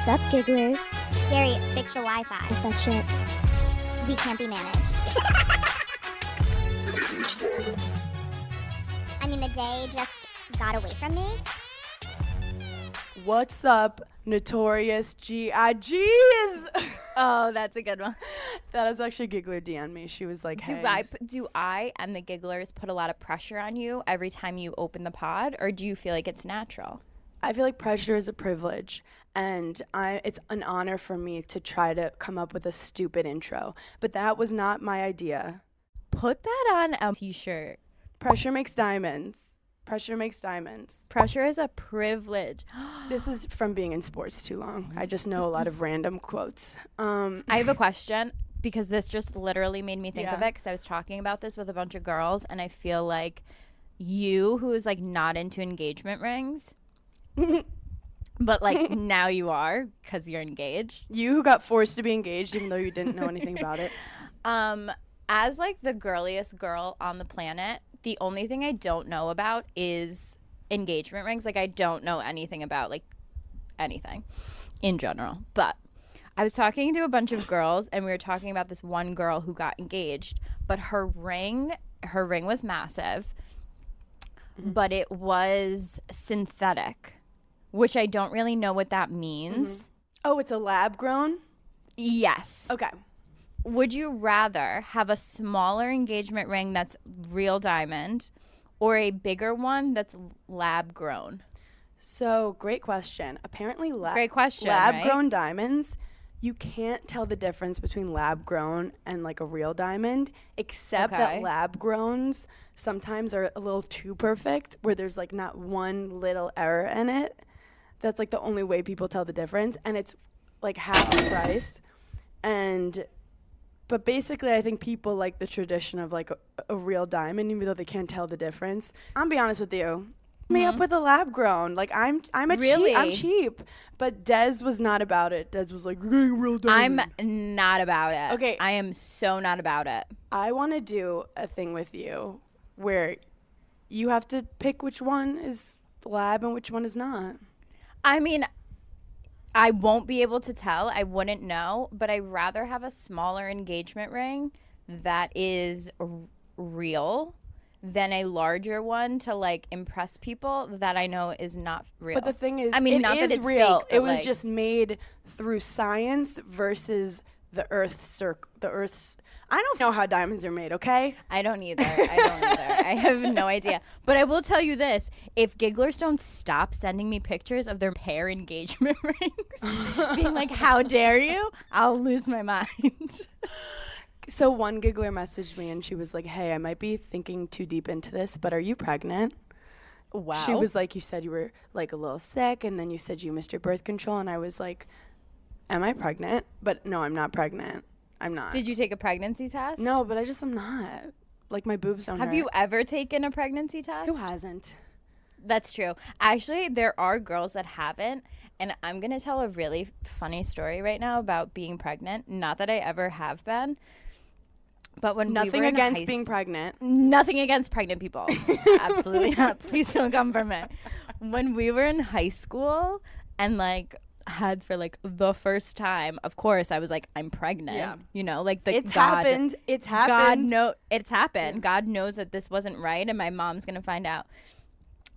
What's up, gigglers? Gary, fix the Wi-Fi. What's that shit? We can't be managed. I mean, the day just got away from me. What's up, notorious GIGs? Oh, that's a good one. That is actually Giggler DM me. She was like, hey. Do I and the gigglers put a lot of pressure on you every time you open the pod, or do you feel like it's natural? I feel like pressure is a privilege, and it's an honor for me to try to come up with a stupid intro. But that was not my idea. Put that on a t-shirt. Pressure makes diamonds. Pressure makes diamonds. Pressure is a privilege. This is from being in sports too long. I just know a lot of random quotes. I have a question, because this just literally made me think of Yeah. it, because I was talking about this with a bunch of girls, and I feel like you, who is like not into engagement rings, but like now you are because you're engaged. You who got forced to be engaged even though you didn't know anything about it. As like the girliest girl on the planet, the only thing I don't know about is engagement rings. Like, I don't know anything about like anything in general. But I was talking to a bunch of girls, and we were talking about this one girl who got engaged, but her ring was massive, but it was synthetic, which I don't really know what that means. Oh, it's a lab grown? Yes. Okay. Would you rather have a smaller engagement ring that's real diamond, or a bigger one that's lab grown? So, great question. Apparently, Great question, lab grown diamonds, you can't tell the difference between lab grown and like a real diamond, except Okay. that lab growns sometimes are a little too perfect, where there's like not one little error in it. That's like the only way people tell the difference, and it's like half the price. But basically, I think people like the tradition of like a real diamond, even though they can't tell the difference. I'll be honest with you. Me up with a lab grown. Like I'm Really? I'm cheap. But Des was not about it. Des was like, "Hey, real diamond." I'm not about it. Okay. I am so not about it. I want to do a thing with you where you have to pick which one is lab and which one is not. I mean, I won't be able to tell. I wouldn't know. But I'd rather have a smaller engagement ring that is real than a larger one to like impress people that I know is not real. But the thing is, I mean, it not is that it's real. fake, but It was like, just made through science versus the Earth's. I don't know how diamonds are made. Okay. I don't either. I have no idea. But I will tell you this. If gigglers don't stop sending me pictures of their pair engagement rings, being like, how dare you, I'll lose my mind. So one giggler messaged me and she was like, "Hey, I might be thinking too deep into this, but are you pregnant?" Wow. She was like, "You said you were like a little sick, and then you said you missed your birth control." And I was like, "Am I pregnant?" But no, I'm not pregnant. I'm not. Did you take a pregnancy test? No, but I'm not. Like, my boobs don't Have hurt. you ever taken a pregnancy test? Who hasn't? That's true. Actually, there are girls that haven't. And I'm going to tell a really funny story right now about being pregnant. Not that I ever have been. But when Nothing we were in against being pregnant. Nothing against pregnant people. Absolutely not. Please don't come for me. When we were in high school and like had for like the first time, of course I was like, I'm pregnant. Yeah. You know, like the It's God, happened. It's happened. it's happened. Yeah. God knows that this wasn't right, and my mom's gonna find out.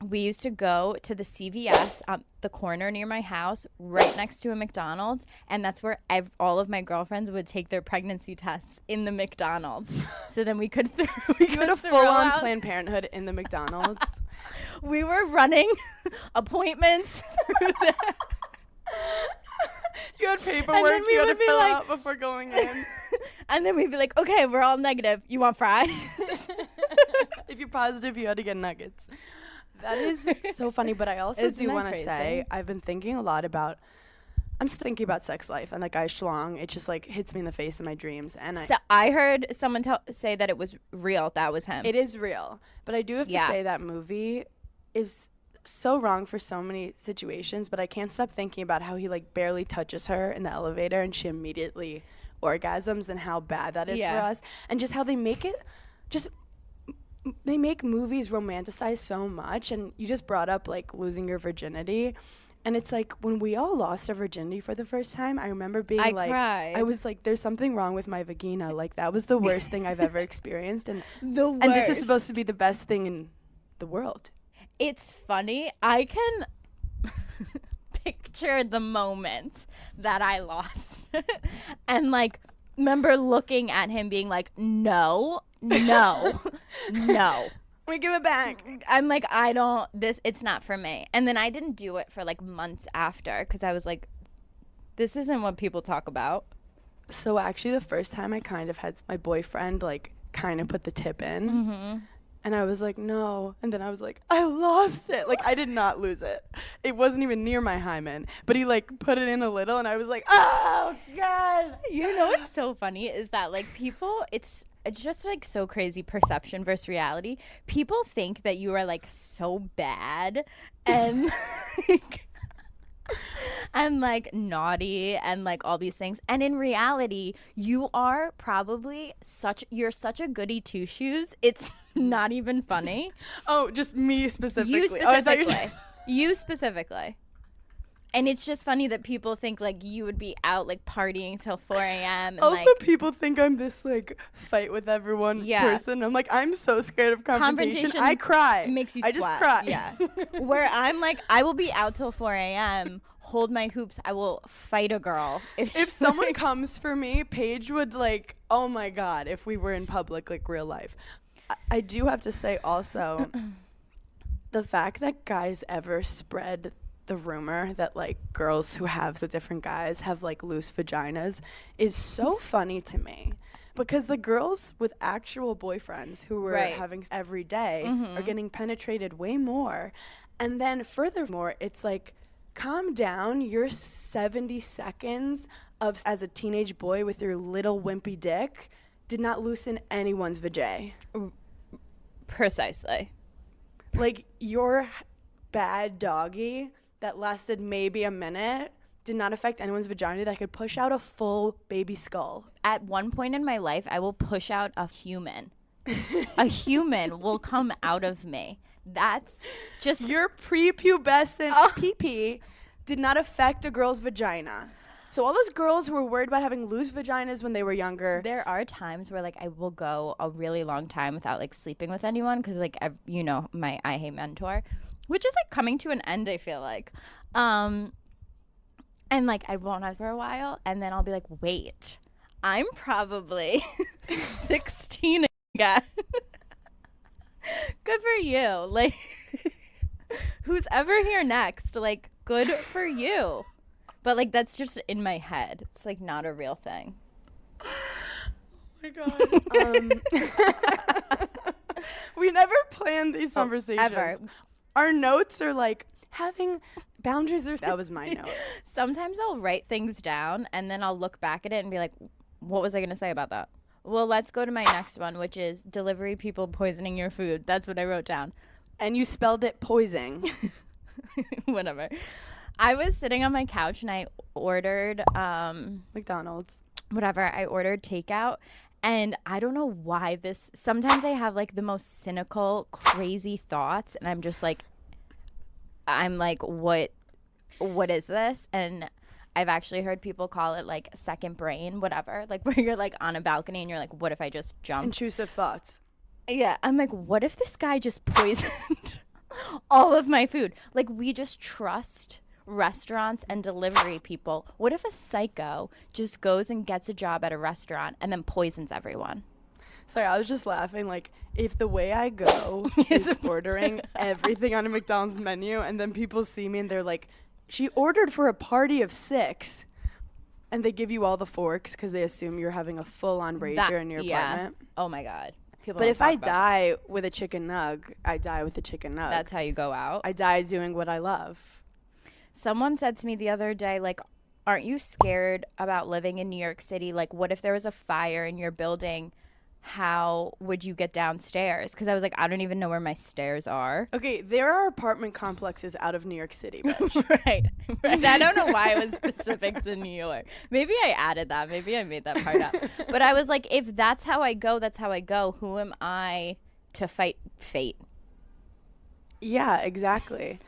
We used to go to the CVS on the corner near my house, right next to a McDonald's, and that's where all of my girlfriends would take their pregnancy tests, in the McDonald's. So then we could You had a full-on Planned Parenthood in the McDonald's. We were running appointments through there. You had paperwork you had to fill out before going in. And then we'd be like, okay, we're all negative. You want fries? If you're positive, you had to get nuggets. That is so funny, but I also do want to say I've been thinking a lot about. I'm still thinking about sex life and like Guy Schlong. It just like hits me in the face in my dreams. And So I heard someone say that it was real. That was him. It is real, but I do have to say that movie is so wrong for so many situations. But I can't stop thinking about how he like barely touches her in the elevator and she immediately orgasms, and how bad that is for us, and just how they make it they make movies romanticize so much. And you just brought up like losing your virginity, And it's like when we all lost our virginity for the first time, I remember being I like, cried. I was like, there's something wrong with my vagina. Like, that was the worst thing I've ever experienced. And The worst. and this is supposed to be the best thing in the world. It's funny. I can picture the moment that I lost. And like remember looking at him being like, no, no, no. We give it back. I'm like, it's not for me. And then I didn't do it for like months after because I was like, this isn't what people talk about. So actually the first time I kind of had my boyfriend like kind of put the tip in. Mm-hmm. And I was like, no. And then I was like, I lost it. Like, I did not lose it. It wasn't even near my hymen. But he, like, put it in a little, and I was like, oh, God. You know what's so funny is that, like, people, it's just, like, so crazy perception versus reality. People think that you are, like, so bad and, and, like, naughty and, like, all these things. And in reality, you are probably you're such a goody two-shoes. It's not even funny. Oh, just me specifically. You Oh, I thought specifically. You specifically. And it's just funny that people think like you would be out like partying till 4 a.m. and also, like people think I'm this like fight with everyone person. I'm like, I'm so scared of confrontation. I cry. Makes you I sweat. just cry. Yeah. Where I'm like, I will be out till 4 a.m., hold my hoops, I will fight a girl. If someone comes for me, Paige would like, oh my God, if we were in public, like real life. I do have to say also, the fact that guys ever spread the rumor that like girls who have the different guys have like loose vaginas is so funny to me. Because the girls with actual boyfriends who were having every day are getting penetrated way more. And then furthermore, it's like, calm down, your 70 seconds of as a teenage boy with your little wimpy dick did not loosen anyone's vajay. precisely. Like your bad doggy that lasted maybe a minute did not affect anyone's vagina that could push out a full baby skull. At one point in my life, I will push out a human. A human will come out of me. That's just Your prepubescent pee-pee did not affect a girl's vagina. So all those girls who were worried about having loose vaginas when they were younger. There are times where like I will go a really long time without like sleeping with anyone because like you know my I Hate Men tour, which is like coming to an end. I feel like, and like I won't have for a while, and then I'll be like, wait, I'm probably 16 again. Good for you. Like, who's ever here next? Like, good for you. But, like, that's just in my head. It's, like, not a real thing. Oh, my God. We never planned these conversations. Ever. Our notes are, like, having boundaries. That was my note. Sometimes I'll write things down, and then I'll look back at it and be like, what was I going to say about that? Well, let's go to my next one, which is delivery people poisoning your food. That's what I wrote down. And you spelled it poising. Whatever. I was sitting on my couch and I ordered McDonald's. Whatever. I ordered takeout, and I don't know why sometimes I have like the most cynical, crazy thoughts, and I'm like, what is this? And I've actually heard people call it like second brain, whatever, like where you're like on a balcony and you're like, what if I just jumped? Intrusive thoughts. Yeah. I'm like, what if this guy just poisoned all of my food? Like, we just trust restaurants and delivery people. What if a psycho just goes and gets a job at a restaurant and then poisons everyone? Sorry, I was just laughing. Like, if the way I go is ordering everything on a McDonald's menu, and then people see me and they're like, she ordered for a party of 6, and they give you all the forks because they assume you're having a full-on rager in your apartment. Oh my God. But if I die with a chicken nug, I die with a chicken nug. That's how you go out. I die doing what I love. Someone said to me the other day, like, aren't you scared about living in New York City? Like, what if there was a fire in your building? How would you get downstairs? Because I was like, I don't even know where my stairs are. Okay, there are apartment complexes out of New York City, bitch. Right. I don't know why it was specific to New York. Maybe I added that. Maybe I made that part up. But I was like, if that's how I go, that's how I go. Who am I to fight fate? Yeah, exactly.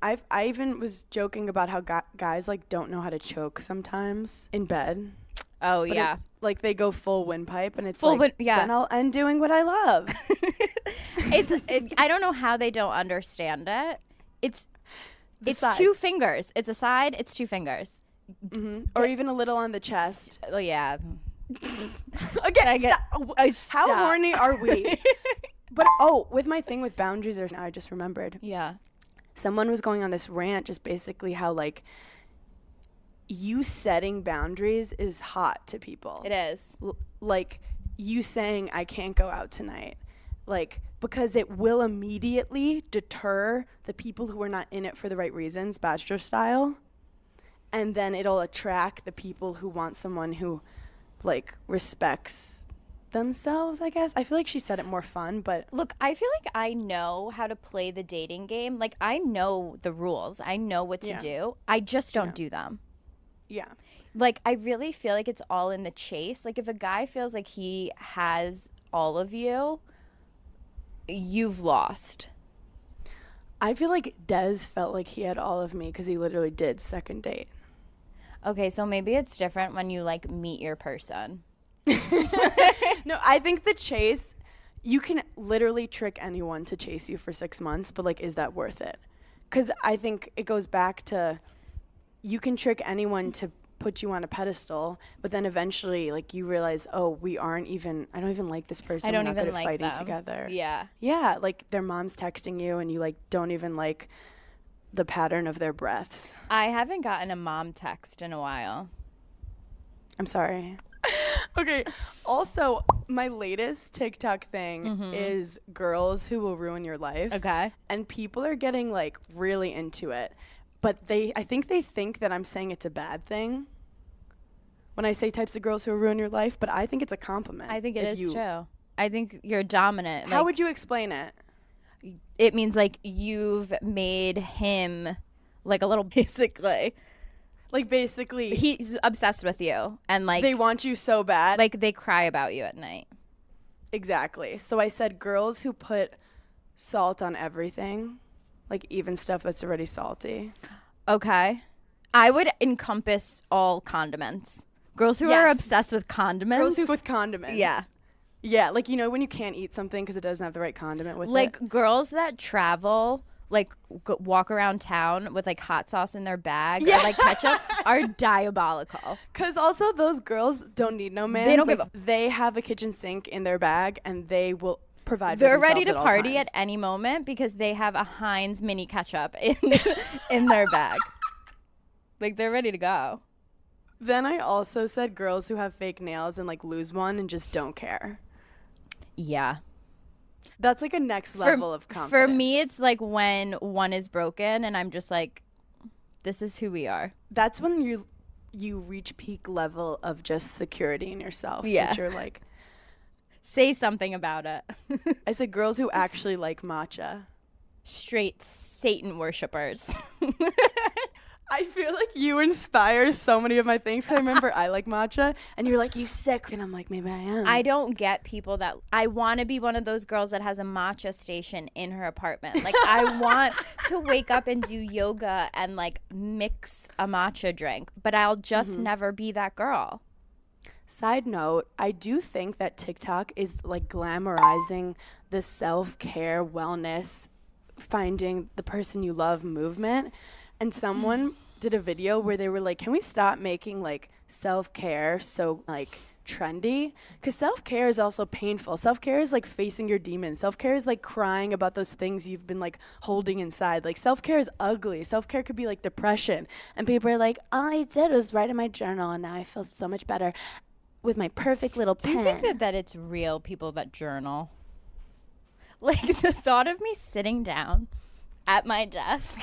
I even was joking about how guys like don't know how to choke sometimes in bed. Oh, But yeah. Like they go full windpipe, and it's Full then I'll end doing what I love. I don't know how they don't understand it. It's sides. 2 fingers. It's a side. It's 2 fingers. Or even a little on the chest. Oh yeah. Again, how Stop. horny are we? But with my thing with boundaries, I just remembered. Yeah. Someone was going on this rant, just basically how like you setting boundaries is hot to people. It is. Like you saying I can't go out tonight, like because it will immediately deter the people who are not in it for the right reasons, Bachelor style, and then it'll attract the people who want someone who like respects themselves, I guess. I feel like she said it more fun, but Look, I feel like I know how to play the dating game. Like I know the rules. I know what to do. I just don't do them. yeah. Like I really feel like it's all in the chase. Like if a guy feels like he has all of you, you've lost. I feel like Des felt like he had all of me because he literally did second date. Okay, so maybe it's different when you like meet your person. No, I think the chase, you can literally trick anyone to chase you for 6 months, but like, is that worth it? Because I think it goes back to you can trick anyone to put you on a pedestal, but then eventually, like, you realize, oh, I don't even like this person. I don't We're not even good at like fighting them. together. Yeah. Yeah, like their mom's texting you, and you like don't even like the pattern of their breaths. I haven't gotten a mom text in a while. I'm sorry. Okay. Also, my latest TikTok thing is girls who will ruin your life. Okay. And people are getting like really into it. But I think they think that I'm saying it's a bad thing when I say types of girls who will ruin your life, but I think it's a compliment. I think it is too. I think you're dominant. How would you explain it? It means like you've made him like a little basically. Like basically He's obsessed with you and like they want you so bad. like they cry about you at night. Exactly. So I said girls who put salt on everything, like even stuff that's already salty. Okay. I would encompass all condiments. Girls who are Yes. obsessed with condiments. Girls who with condiments. Yeah. Yeah, like you know when you can't eat something because it doesn't have the right condiment with Like it. girls that travel, like walk around town with like hot sauce in their bag Yeah. or like ketchup are diabolical. Because also those girls don't need no man. They don't give They have a kitchen sink in their bag and they will provide. They're for ready themselves to at all party times. at any moment because they have a Heinz mini ketchup in their bag. Like they're ready to go. Then I also said girls who have fake nails and like lose one and just don't care. Yeah. That's like a next level of confidence. For me, it's like when one is broken and I'm just like, this is who we are. That's when you reach peak level of just security in yourself. Yeah. That you're like, Say something about it. I said girls who actually like matcha. Straight Satan worshippers. I feel like you inspire so many of my things. 'Cause I remember I like matcha, and you're like, you sick, and I'm like, maybe I am. I don't get people that I want to be one of those girls that has a matcha station in her apartment. Like I want to wake up and do yoga and like mix a matcha drink, but I'll just never be that girl. Side note, I do think that TikTok is like glamorizing the self-care, wellness, finding the person you love movement. And someone did a video where they were like, can we stop making like self-care so like trendy? Because self-care is also painful. Self-care is like facing your demons. Self-care is like crying about those things you've been like holding inside. Like self-care is ugly. Self-care could be like depression. And people are like, all I did was write in my journal and now I feel so much better with my perfect little pen. Do you think that it's real people that journal? Like the thought of me sitting down at my desk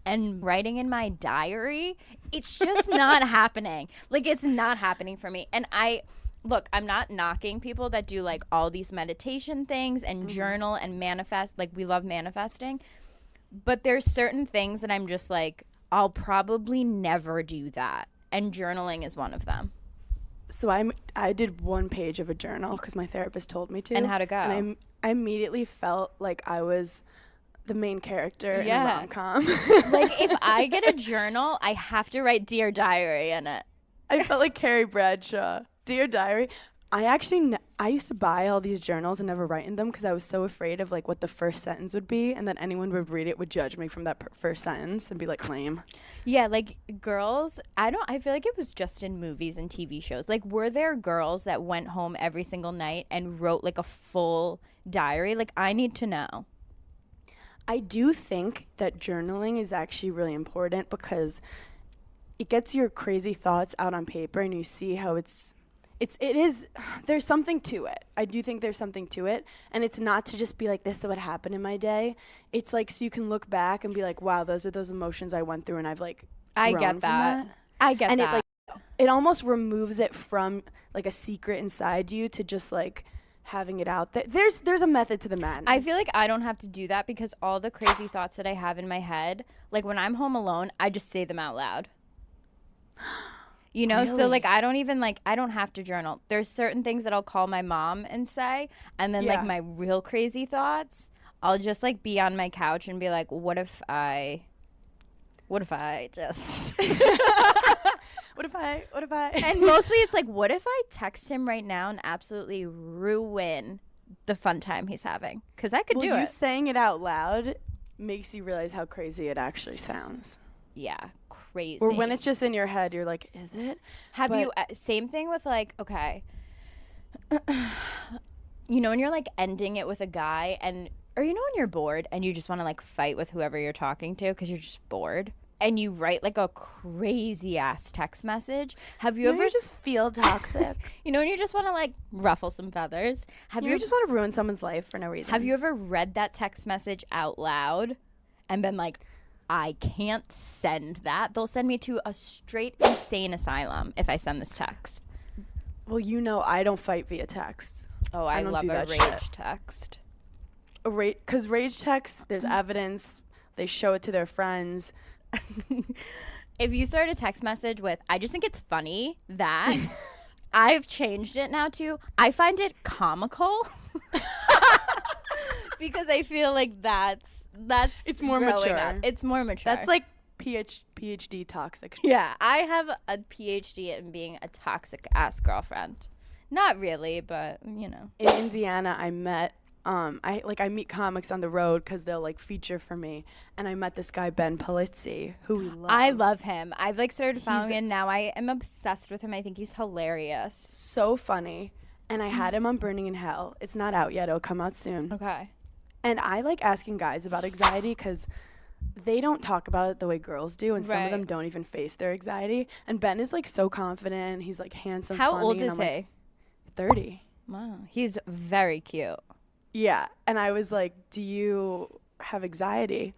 and writing in my diary, it's just not happening. Like it's not happening for me. And I'm not knocking people that do like all these meditation things and journal and manifest. Like we love manifesting. But there's certain things that I'm just like, I'll probably never do that. And journaling is one of them. So I did one page of a journal because my therapist told me to. And how'd it go? And I immediately felt like I was the main character in Yeah. a rom-com. Like, if I get a journal, I have to write Dear Diary in it. I felt like Carrie Bradshaw. Dear Diary. I used to buy all these journals and never write in them because I was so afraid of like what the first sentence would be, and then anyone would read it would judge me from that first sentence and be like, lame. Yeah, like girls, I feel like it was just in movies and TV shows. Like, were there girls that went home every single night and wrote like a full diary? Like, I need to know. I do think that journaling is actually really important because it gets your crazy thoughts out on paper and you see how there's something to it. I do think there's something to it. And it's not to just be like, this is what happened in my day. It's like, so you can look back and be like, wow, those are those emotions I went through and I've like I grown get from that. I get and that. it almost removes it from like a secret inside you to just like having it out there. There's a method to the madness. I feel like I don't have to do that because all the crazy thoughts that I have in my head, like when I'm home alone, I just say them out loud. You know, so like I don't have to journal. There's certain things that I'll call my mom and say, and then like my real crazy thoughts, I'll just like be on my couch and be like, what if I just What if I And mostly it's like, what if I text him right now and absolutely ruin the fun time he's having? Because I could do you it. saying it out loud makes you realize how crazy it actually sounds. Yeah, crazy. Or when it's just in your head, you're like, is it? Have you, same thing with like, okay, you know, when you're like ending it with a guy or you know when you're bored and you just want to like fight with whoever you're talking to because you're just bored and you write like a crazy ass text message. Have you ever just feel toxic? You know when you just want to like ruffle some feathers? Have you just want to ruin someone's life for no reason? Have you ever read that text message out loud and been like, I can't send that. They'll send me to a straight insane asylum if I send this text. Well, you know I don't fight via text. Oh, I don't love do a that rage shit. text. Because rage texts, there's evidence. They show it to their friends. If you start a text message with, I just think it's funny that I've changed it now to, I find it comical. Because I feel like that's It's more growing mature. up. It's more mature. That's like PhD toxic. Yeah, I have a PhD in being a toxic ass girlfriend. Not really, but you know. In Indiana, I met I meet comics on the road because they'll like feature for me, and I met this guy Ben Polizzi, who we love. I love him. I've like started following him now. I am obsessed with him. I think he's hilarious. So funny, and I had him on Burning in Hell. It's not out yet. It'll come out soon. Okay. And I like asking guys about anxiety because they don't talk about it the way girls do, and some of them don't even face their anxiety. And Ben is like so confident. He's like handsome. How funny, old and is I'm, he? like, 30. Wow, he's very cute. Yeah, and I was like, do you have anxiety?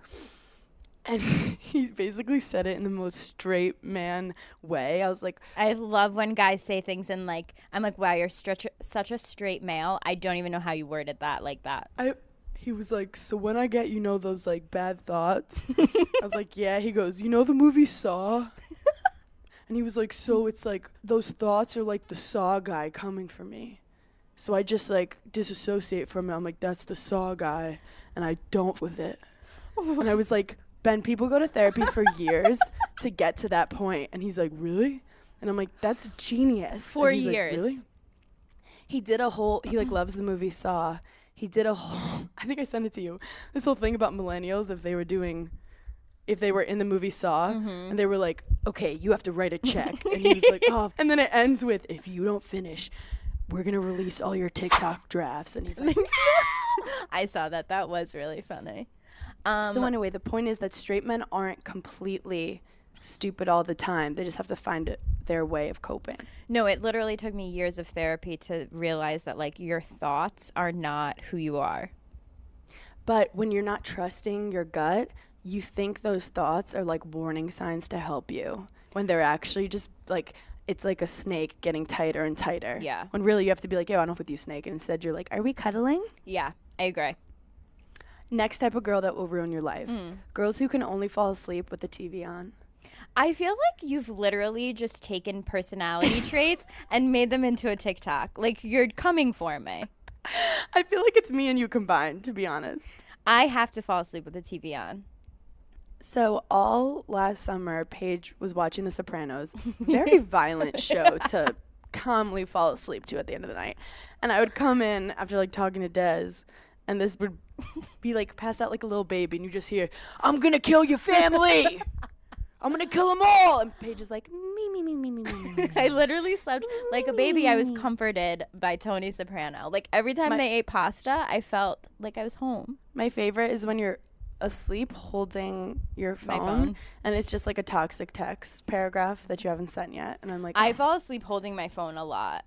And he basically said it in the most straight man way. I was like, I love when guys say things and like, I'm like, wow, you're such a straight male. I don't even know how you worded that like that. He was like, so when I get, those like bad thoughts, I was like, yeah. He goes, you know the movie Saw? And he was like, so it's like those thoughts are like the Saw guy coming for me. So I just like disassociate from it. I'm like, that's the Saw guy, and I don't with it. And I was like, Ben, people go to therapy for years to get to that point. And he's like, really? And I'm like, that's genius. 4 And he's years. Like, really? He did a whole, he like loves the movie Saw. He did a whole, I think I sent it to you, this whole thing about millennials if they were in the movie Saw, and they were like, okay, you have to write a check. And he was like, oh. And then it ends with, if you don't finish, we're going to release all your TikTok drafts. And he's like, I saw that. That was really funny. so anyway, the point is that straight men aren't completely stupid all the time. They just have to find their way of coping. No, it literally took me years of therapy to realize that like your thoughts are not who you are. But when you're not trusting your gut, you think those thoughts are like warning signs to help you when they're actually just like, it's like a snake getting tighter and tighter. Yeah. When really you have to be like, yo, I'm off with you, snake. And instead you're like, are we cuddling? Yeah, I agree. Next type of girl that will ruin your life. Girls who can only fall asleep with the TV on. I feel like you've literally just taken personality traits and made them into a TikTok. Like, you're coming for me. I feel like it's me and you combined, to be honest. I have to fall asleep with the TV on. So all last summer, Paige was watching The Sopranos, very violent show to calmly fall asleep to at the end of the night. And I would come in after like talking to Des, and this would be like passed out like a little baby, and you just hear, "I'm gonna kill your family. I'm gonna kill them all." And Paige is like, me. I literally slept like a baby. I was comforted by Tony Soprano. Like every time they ate pasta, I felt like I was home. My favorite is when you're asleep holding your phone, and it's just like a toxic text paragraph that you haven't sent yet, and I'm like, I fall asleep holding my phone a lot.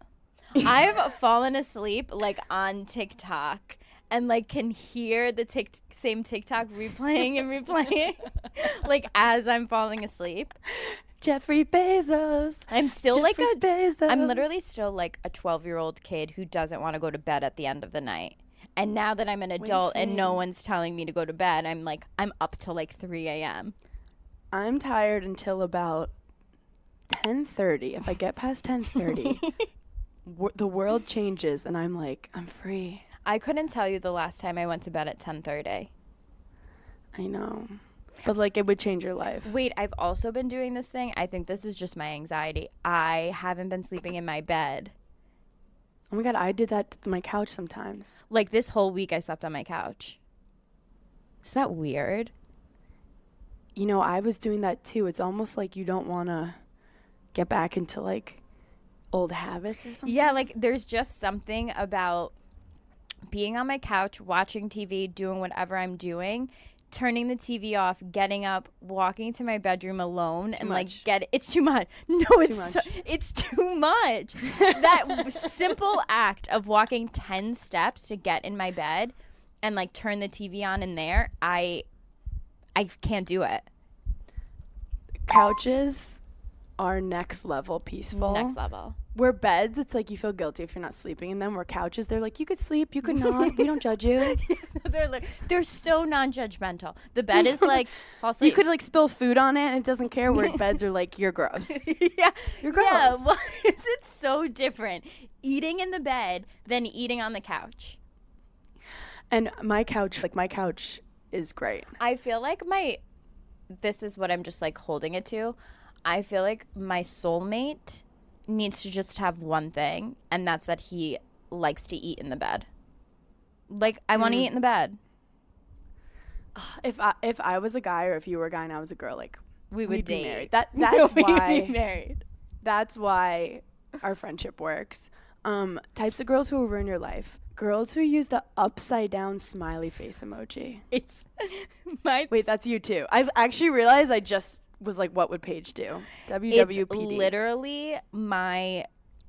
I've fallen asleep like on TikTok and like can hear the same TikTok replaying and replaying like as I'm falling asleep. Jeffrey Bezos. I'm still Jeffrey Bezos. I'm literally still like a 12-year-old kid who doesn't want to go to bed at the end of the night. And now that I'm an adult and no one's telling me to go to bed, I'm up till like 3 a.m. I'm tired until about 10:30. If I get past 10:30, the world changes and I'm like, I'm free. I couldn't tell you the last time I went to bed at 10:30. I know. But like it would change your life. Wait, I've also been doing this thing. I think this is just my anxiety. I haven't been sleeping in my bed. Oh my God, I did that to my couch sometimes. Like this whole week I slept on my couch. Is that weird? You know, I was doing that too. It's almost like you don't want to get back into like old habits or something. Yeah, like there's just something about being on my couch, watching TV, doing whatever I'm doing, turning the TV off, getting up, walking to my bedroom alone, and like it's too much. No, it's too much. That simple act of walking 10 steps to get in my bed and like turn the TV on in there, I can't do it. Couches are next level peaceful. Next level. Where beds, it's like you feel guilty if you're not sleeping in them. Where couches, they're like, you could sleep, you could not. We don't judge you. They're so non-judgmental. The bed is like, fall asleep. You could like spill food on it and it doesn't care. Where beds are like, you're gross. Yeah. You're gross. Yeah, why is it so different? Eating in the bed than eating on the couch. And my couch is great. I feel like this is what I'm just like holding it to. I feel like my soulmate needs to just have one thing, and that's that he likes to eat in the bed. Like, I want to eat in the bed. If I was a guy, or if you were a guy and I was a girl, like we'd be date. married. That's why we'd be married. That's why our friendship works. Types of girls who will ruin your life. Girls who use the upside down smiley face emoji. It's Wait, that's you too. I actually realized I just was like, what would Paige do? WWPD. It's literally I'm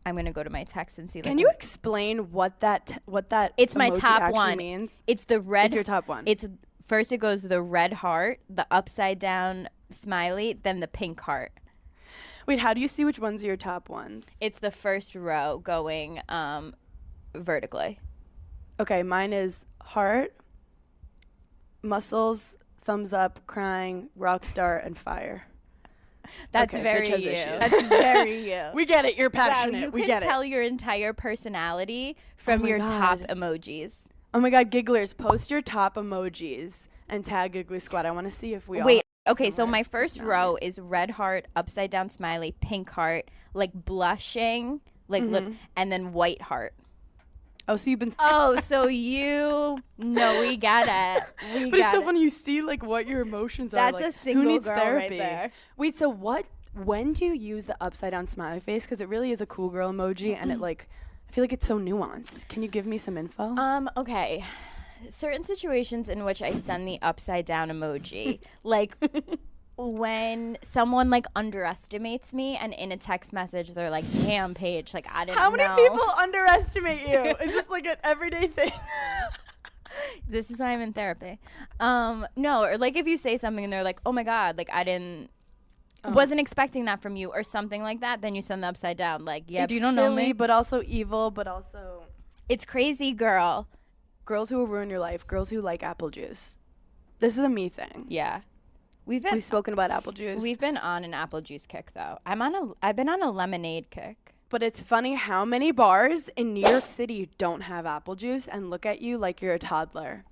gonna go to my text and see. Can you explain what that It's my top one means? It's the red. It's your top one. It's first it goes the red heart, the upside down smiley, then the pink heart. Wait, how do you see which ones are your top ones? It's the first row going vertically. Okay, mine is heart, muscles, thumbs up, crying, rock star, and fire. That's okay, very you. Issues. That's very you. We get it. You're passionate. You we can get tell it. your entire personality from your top emojis. Oh my God, Gigglers, post your top emojis and tag Giggly Squad. I want to see if we all Wait, have okay, so my first row personalities. is red heart, upside down smiley, pink heart, like blushing, like and then white heart. Oh, so you've been. Oh, so we got it. But it's so funny. You see, like, what your emotions are. That's like, a single who needs girl therapy? right there. Wait, so when do you use the upside down smiley face? Because it really is a cool girl emoji, and it like, I feel like it's so nuanced. Can you give me some info? Okay. Certain situations in which I send the upside down emoji, like when someone like underestimates me and in a text message they're like, damn, Paige, like I didn't know. How many people underestimate you? Is this like an everyday thing? This is why I'm in therapy. No, or like if you say something and they're like, oh my God, like I wasn't expecting that from you or something like that, then you send the upside down. Like, yeah, It's you don't silly, know me. but also evil, but also It's crazy, girl. girls who will ruin your life, girls who like apple juice. This is a me thing. Yeah. We've spoken about apple juice. We've been on an apple juice kick though. I've been on a lemonade kick. But it's funny how many bars in New York City don't have apple juice and look at you like you're a toddler.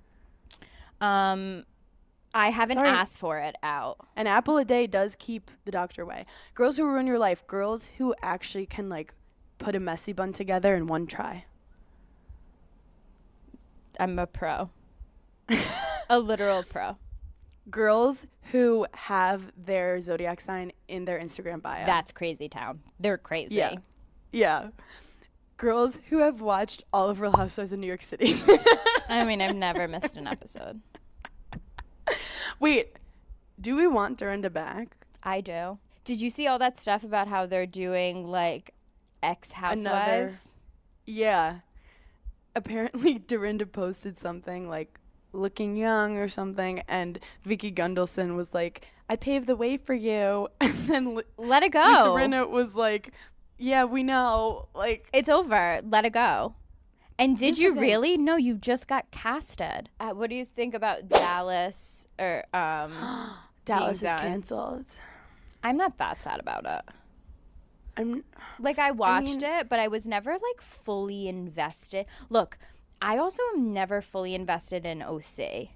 I haven't Sorry. asked for it out. An apple a day does keep the doctor away. Girls who ruin your life. Girls who actually can like put a messy bun together in one try. I'm a pro. A literal pro. Girls who have their zodiac sign in their Instagram bio. That's crazy town. They're crazy. Yeah. Yeah. Girls who have watched all of Real Housewives of New York City. I mean, I've never missed an episode. Wait, do we want Dorinda back? I do. Did you see all that stuff about how they're doing like ex-housewives? Yeah. Apparently Dorinda posted something like looking young or something, and Vicky Gundelson was like, I paved the way for you. And then Let it go. Lisa Rinna was like, yeah, we know. Like, It's over. Let it go. And did Here's you the thing. really? No, you just got casted. What do you think about Dallas or Dallas is being done? canceled. I'm not that sad about it. I'm Like, I watched it, but I was never like fully invested. Look, I also am never fully invested in OC.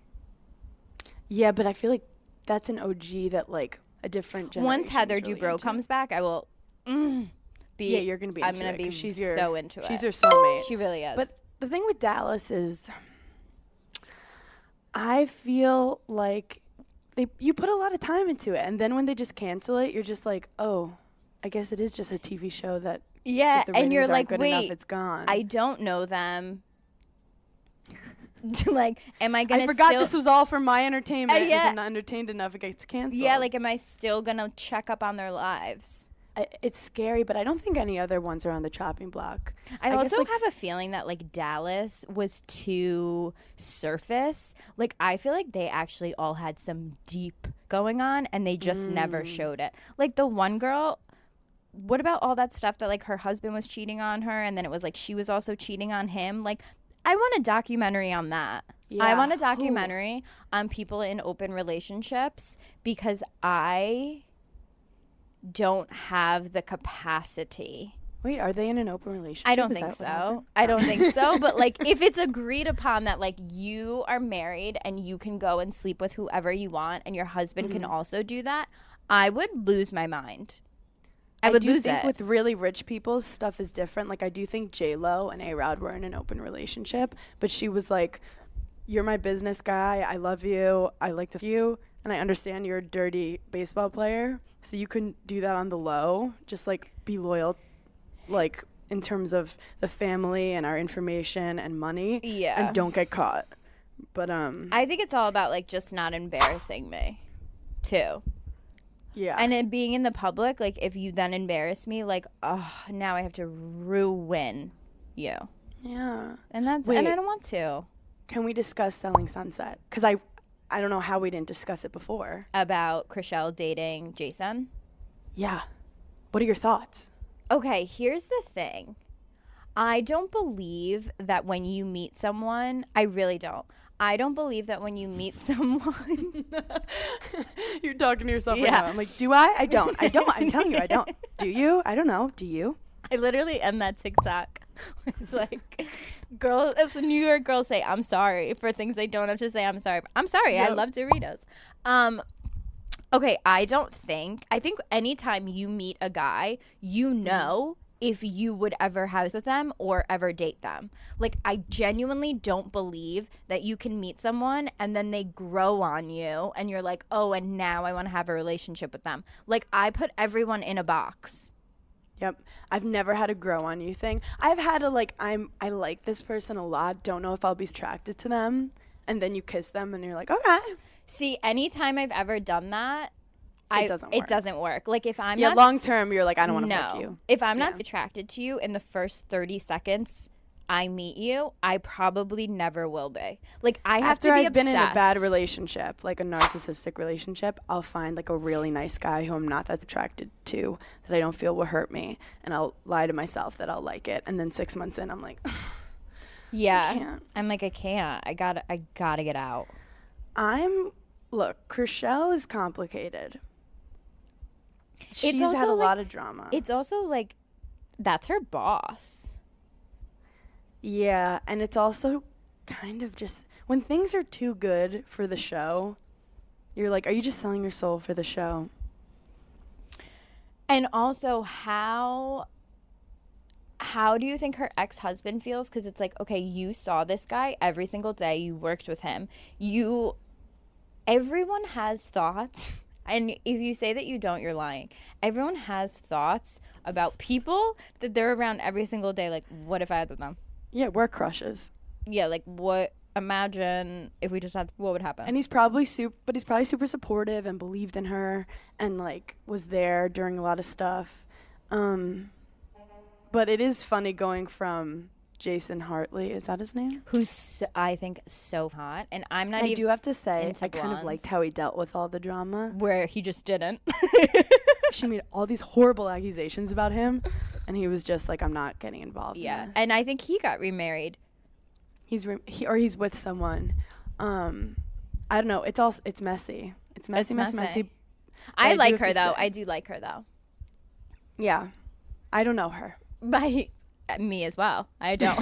Yeah, but I feel like that's an OG that like a different generation. Once Heather is really Dubrow into. comes back, I will be. Yeah, you're gonna be. I'm into gonna it be 'cause she's so into it. She's your soulmate. She really is. But the thing with Dallas is, I feel like you put a lot of time into it, and then when they just cancel it, you're just like, oh, I guess it is just a TV show that. yeah, if the and you're ratings aren't like, good wait, enough, it's gone. I don't know them. Like, am I gonna? I forgot still, this was all for my entertainment. yeah. If I'm not entertained enough, it gets canceled. Yeah, like, am I still gonna check up on their lives? It's scary, but I don't think any other ones are on the chopping block. I guess, also like, have a feeling that like Dallas was too surface. Like, I feel like they actually all had some deep going on, and they just never showed it. Like the one girl. What about all that stuff that like her husband was cheating on her, and then it was like she was also cheating on him? Like, I want a documentary on that. I Yeah. want a documentary on people in open relationships, because I don't have the capacity. Wait, are they in an open relationship? I don't Is think that what happened? so. I don't think so. But like, if it's agreed upon that like you are married and you can go and sleep with whoever you want, and your husband can also do that, I would lose my mind. I would do lose think it. with really rich people, stuff is different. Like, I do think J-Lo and A-Rod were in an open relationship, but she was like, you're my business guy. I love you. I like to you. And I understand you're a dirty baseball player, so you couldn't do that on the low. Just, like, be loyal, like, in terms of the family and our information and money. Yeah. And don't get caught. But, I think it's all about like just not embarrassing me, too. yeah. And then being in the public, like if you then embarrass me, like, oh, now I have to ruin you. Yeah. And that's Wait. and I don't want to. Can we discuss Selling Sunset? Because I don't know how we didn't discuss it before. About Chriselle dating Jason. Yeah. What are your thoughts? Okay, here's the thing. I don't believe that when you meet someone, I really don't. I don't believe that when you meet someone. You're talking to yourself right Yeah. now. I'm like, do I? I don't. I don't. I'm telling you, I don't. Do you? I don't know. Do you? I literally am that TikTok. It's like, girls, as a New York girls say, I'm sorry for things I don't have to say. I'm sorry. I'm sorry. I Yep. love Doritos. Okay, I think anytime you meet a guy, you know if you would ever house with them or ever date them. Like, I genuinely don't believe that you can meet someone and then they grow on you and you're like, oh, and now I want to have a relationship with them. Like, I put everyone in a box. Yep. I've never had a grow on you thing. I've had a like, I like this person a lot. Don't know if I'll be attracted to them. And then you kiss them and you're like, okay. See, anytime I've ever done that, It doesn't work. Like, if I'm Yeah, not long term, you're like, I don't want to no. fuck you. If I'm not Yeah. attracted to you in the first 30 seconds I meet you, I probably never will be. Like, I have After to be I've been in a bad obsessed. relationship, like a narcissistic relationship, I'll find like a really nice guy who I'm not that attracted to, that I don't feel will hurt me, and I'll lie to myself that I'll like it, and then 6 months in, I'm like, Yeah. can't. I'm like, I can't. I gotta get out. Look, Chriselle is complicated. She's also had a like- lot of drama. It's also like, that's her boss. Yeah, and it's also kind of just when things are too good for the show, you're like, are you just selling your soul for the show? And also, how do you think her ex-husband feels? Because it's like, okay, you saw this guy every single day. You worked with him. Everyone has thoughts. And if you say that you don't, you're lying. Everyone has thoughts about people that they're around every single day. Like, what if I had with them? Yeah, we're crushes. Yeah, like, what? Imagine if we just had, what would happen? And he's probably super supportive and believed in her and like was there during a lot of stuff. But it is funny going from Jason Hartley, is that his name? Who's, I think, so hot. And I'm not even. I do have to say, into I kind of blondes. liked how he dealt with all the drama. Where he just didn't. She made all these horrible accusations about him, and he was just like, I'm not getting involved in this. And I think he got remarried. He's with someone. I don't know. It's messy. It's messy. I like her, though. I do like her, though. Yeah. I don't know her. By me as well. I don't.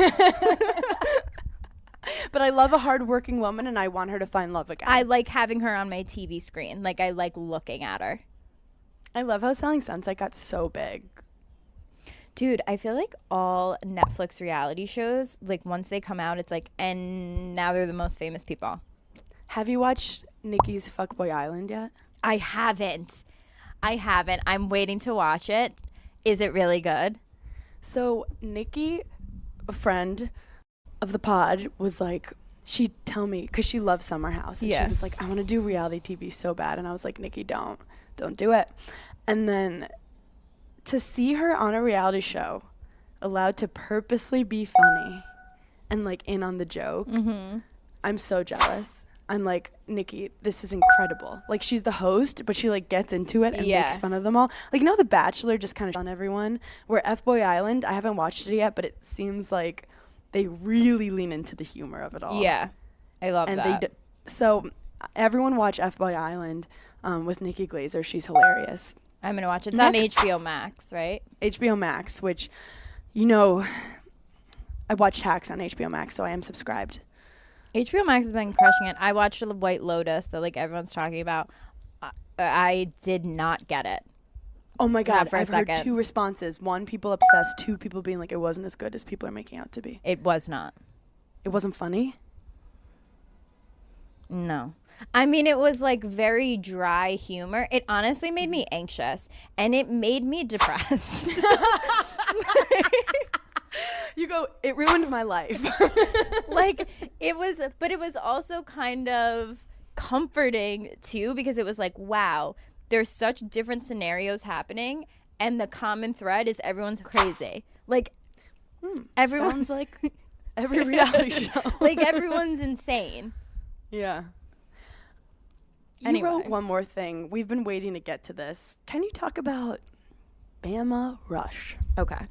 But I love a hardworking woman, and I want her to find love again. I like having her on my TV screen. Like, I like looking at her. I love how Selling Sunset got so big. Dude, I feel like all Netflix reality shows, like, once they come out, it's like, and now they're the most famous people. Have you watched Nikki's Fuckboy Island yet? I haven't. I'm waiting to watch it. Is it really good? So Nikki, a friend of the pod, was like, she'd tell me, because she loves Summer House, and she was like, I want to do reality TV so bad. And I was like, Nikki, don't do it. And then to see her on a reality show, allowed to purposely be funny and like in on the joke, I'm so jealous. I'm like, Nikki, this is incredible. Like, she's the host, but she like gets into it and makes fun of them all. Like, you know, The Bachelor just kind of on everyone. Where F-Boy Island, I haven't watched it yet, but it seems like they really lean into the humor of it all. Yeah, I love that. So everyone watch F-Boy Island with Nikki Glazer. She's hilarious. I'm gonna watch it. It's on HBO Max, right? HBO Max, which, you know, I watch Hacks on HBO Max, so I am subscribed. HBO Max has been crushing it. I watched The White Lotus that like everyone's talking about. I did not get it. Oh my God, I've heard two responses. One, people obsessed. Two, people being like, it wasn't as good as people are making out to be. It was not. It wasn't funny? No. I mean, it was like very dry humor. It honestly made me anxious and it made me depressed. You go, it ruined my life. Like, it was, but it was also kind of comforting too, because it was like, wow, there's such different scenarios happening and the common thread is everyone's crazy. Like, everyone's like every reality show. Like, everyone's insane. Yeah. Anyway. You wrote one more thing. We've been waiting to get to this. Can you talk about Bama Rush? Okay.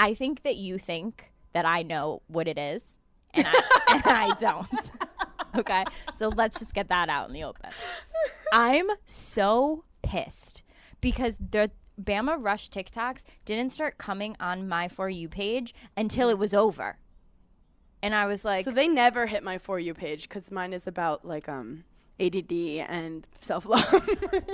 I think that you think that I know what it is, and I don't. Okay? So let's just get that out in the open. I'm so pissed because the Bama Rush TikToks didn't start coming on my For You page until it was over. And I was like... So they never hit my For You page because mine is about, like, ADD and self-love.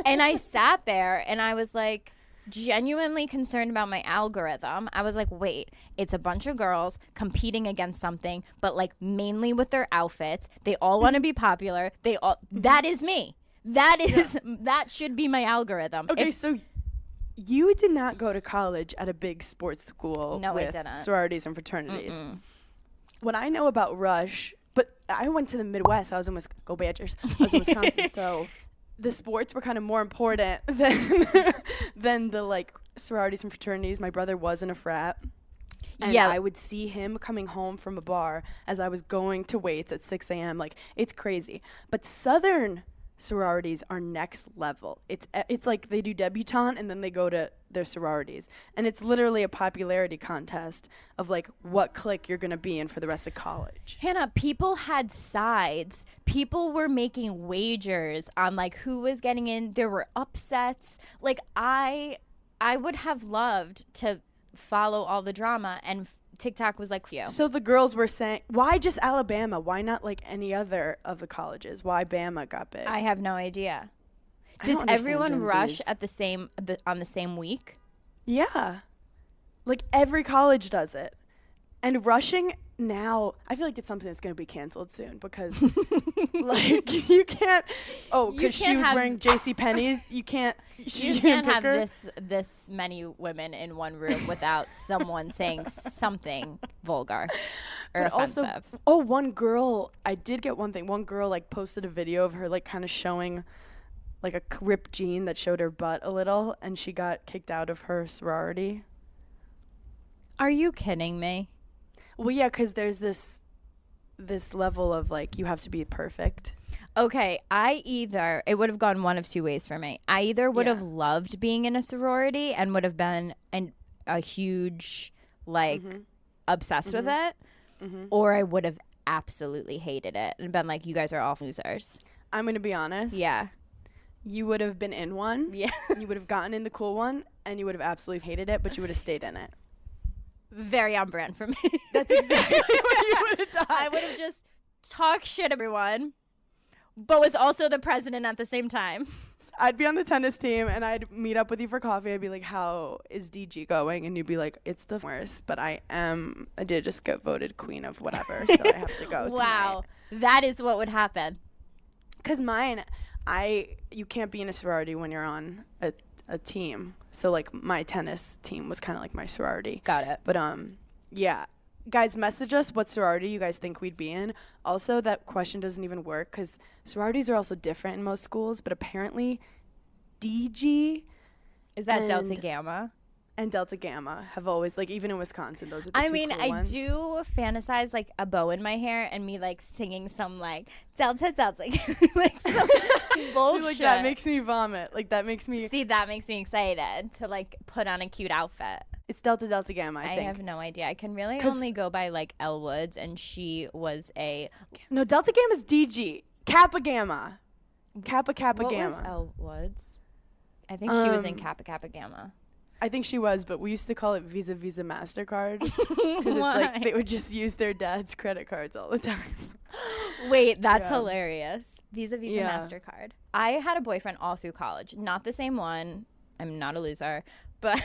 And I sat there and I was like... genuinely concerned about my algorithm. I was like, wait, it's a bunch of girls competing against something, but like mainly with their outfits. They all want to be popular. That is me. That should be my algorithm. Okay, so you did not go to college at a big sports school with sororities and fraternities. Mm-mm. What I know about Rush, but I went to the Midwest. I was in Go Badgers. I was in Wisconsin, so the sports were kind of more important than the like sororities and fraternities. My brother was in a frat. And I would see him coming home from a bar as I was going to weights at 6 a.m. Like, it's crazy. But Southern sororities are next level. It's like they do debutante and then they go to their sororities. And it's literally a popularity contest of like what clique you're going to be in for the rest of college. Hannah, people had sides. People were making wagers on like who was getting in. There were upsets. Like I would have loved to follow all the drama, and TikTok was like, you. So the girls were saying, why just Alabama? Why not like any other of the colleges? Why Bama got big? I have no idea. I Does don't understand everyone Gen rush Zs. at on the same week? Yeah. Like every college does it. And rushing now, I feel like it's something that's going to be canceled soon because like you can't because she was wearing JCPenney's, you can't have her. this many women in one room without someone saying something vulgar or But offensive. Also, one girl, I did get one thing. One girl like posted a video of her like kind of showing like a ripped jean that showed her butt a little, and she got kicked out of her sorority. Are you kidding me? Well, yeah, because there's this level of like you have to be perfect. Okay, it would have gone one of two ways for me. I either would have loved being in a sorority and would have been a huge, like, obsessed with it, or I would have absolutely hated it and been like, you guys are all losers. I'm going to be honest. Yeah. You would have been in one. Yeah. You would have gotten in the cool one, and you would have absolutely hated it, but you would have stayed in it. Very on brand for me. That's exactly what you would have done. I would have just talked shit everyone, but was also the president at the same time. I'd be on the tennis team, and I'd meet up with you for coffee. I'd be like, how is DG going? And you'd be like, it's the worst, but I did just get voted queen of whatever, so I have to go Wow. tonight. That is what would happen. Because you can't be in a sorority when you're on a team. So like my tennis team was kind of like my sorority. Got it. But yeah, guys, message us what sorority you guys think we'd be in. Also, that question doesn't even work because sororities are also different in most schools. But apparently, DG Is that Delta Gamma? and Delta Gamma have always, like, even in Wisconsin, those are the two cool I ones. do fantasize like a bow in my hair and me like singing some like Delta like some bullshit. Like, that makes me vomit. Like, that makes me. See, that makes me excited to like put on a cute outfit. It's Delta Gamma, I think. have no idea. I can really 'Cause- only go by like Elle Woods, and she was a No, Delta Gamma's DG. Kappa Gamma. Kappa what Gamma. was Elle Woods? I think she was in Kappa Gamma. I think she was, but we used to call it Visa MasterCard because it's like they would just use their dad's credit cards all the time. Wait, that's Yeah. hilarious. Visa Yeah. MasterCard. I had a boyfriend all through college. Not the same one. I'm not a loser, but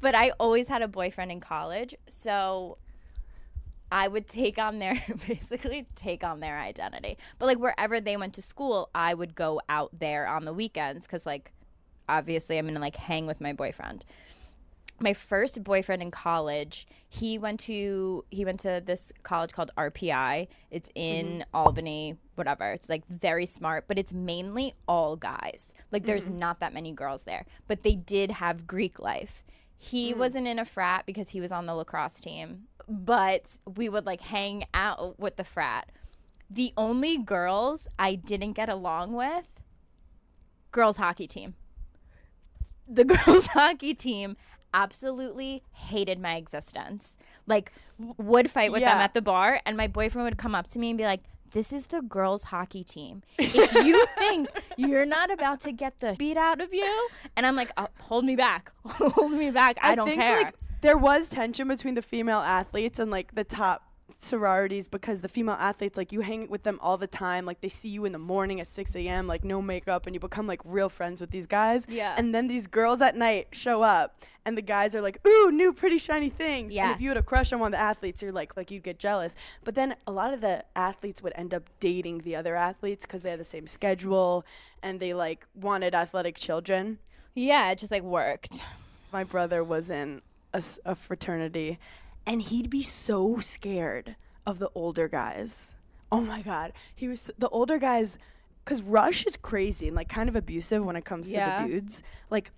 but I always had a boyfriend in college. So I would basically take on their identity. But like wherever they went to school, I would go out there on the weekends because like obviously I'm gonna like hang with my boyfriend. My first boyfriend in college, he went to this college called RPI. It's in Albany, whatever. It's like very smart, but it's mainly all guys. Like there's not that many girls there, but they did have Greek life. He wasn't in a frat because he was on the lacrosse team, but we would like hang out with the frat. The only girls I didn't get along with, girls hockey team. The girls hockey team absolutely hated my existence. Like would fight with them at the bar, and my boyfriend would come up to me and be like, this is the girls hockey team. If you think you're not about to get the beat out of you, and I'm like, oh, hold me back. Hold me back. I don't think, care. Like, there was tension between the female athletes and like the top sororities because the female athletes, like, you hang with them all the time. Like, they see you in the morning at 6 a.m., like, no makeup, and you become like real friends with these guys. Yeah. And then these girls at night show up, and the guys are like, ooh, new pretty shiny things. Yeah. And if you had a crush on one of the athletes, you're like you'd get jealous. But then a lot of the athletes would end up dating the other athletes because they had the same schedule and they like wanted athletic children. Yeah, it just like worked. My brother was in a fraternity, and he'd be so scared of the older guys. Oh my God. The older guys, because Rush is crazy and like kind of abusive when it comes to the dudes. Like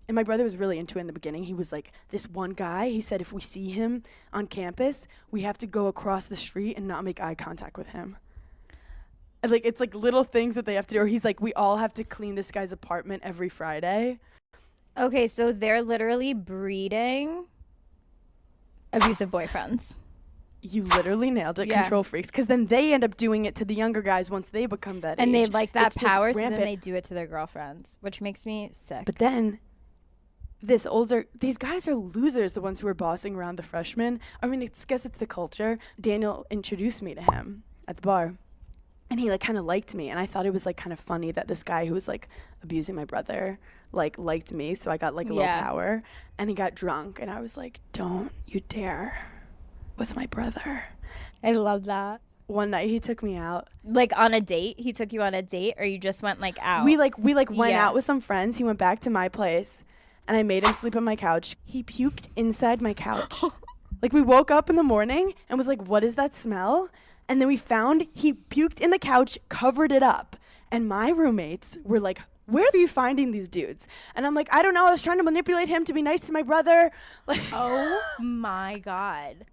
and my brother was really into it in the beginning. He was like, this one guy, he said if we see him on campus, we have to go across the street and not make eye contact with him. And like, it's like little things that they have to do. Or he's like, we all have to clean this guy's apartment every Friday. Okay, so they're literally breeding abusive boyfriends. You literally nailed it, Yeah. control freaks. Because then they end up doing it to the younger guys once they become that And age. they like that It's just power, so then rampant. they do it to their girlfriends, which makes me sick. But then these guys are losers, the ones who are bossing around the freshmen. I mean, I guess it's the culture. Daniel introduced me to him at the bar. And he like kind of liked me, and I thought it was like kind of funny that this guy who was like abusing my brother like liked me, so I got like a little power. And he got drunk, and I was like, "Don't you dare with my brother." I love that. One night he took me out. Like on a date? He took you on a date, or you just went like out? We went out with some friends. He went back to my place, and I made him sleep on my couch. He puked inside my couch. Like we woke up in the morning and was like, "What is that smell?" And then we found he puked in the couch, covered it up. And my roommates were like, "Where are you finding these dudes?" And I'm like, "I don't know. I was trying to manipulate him to be nice to my brother." Like, oh my God.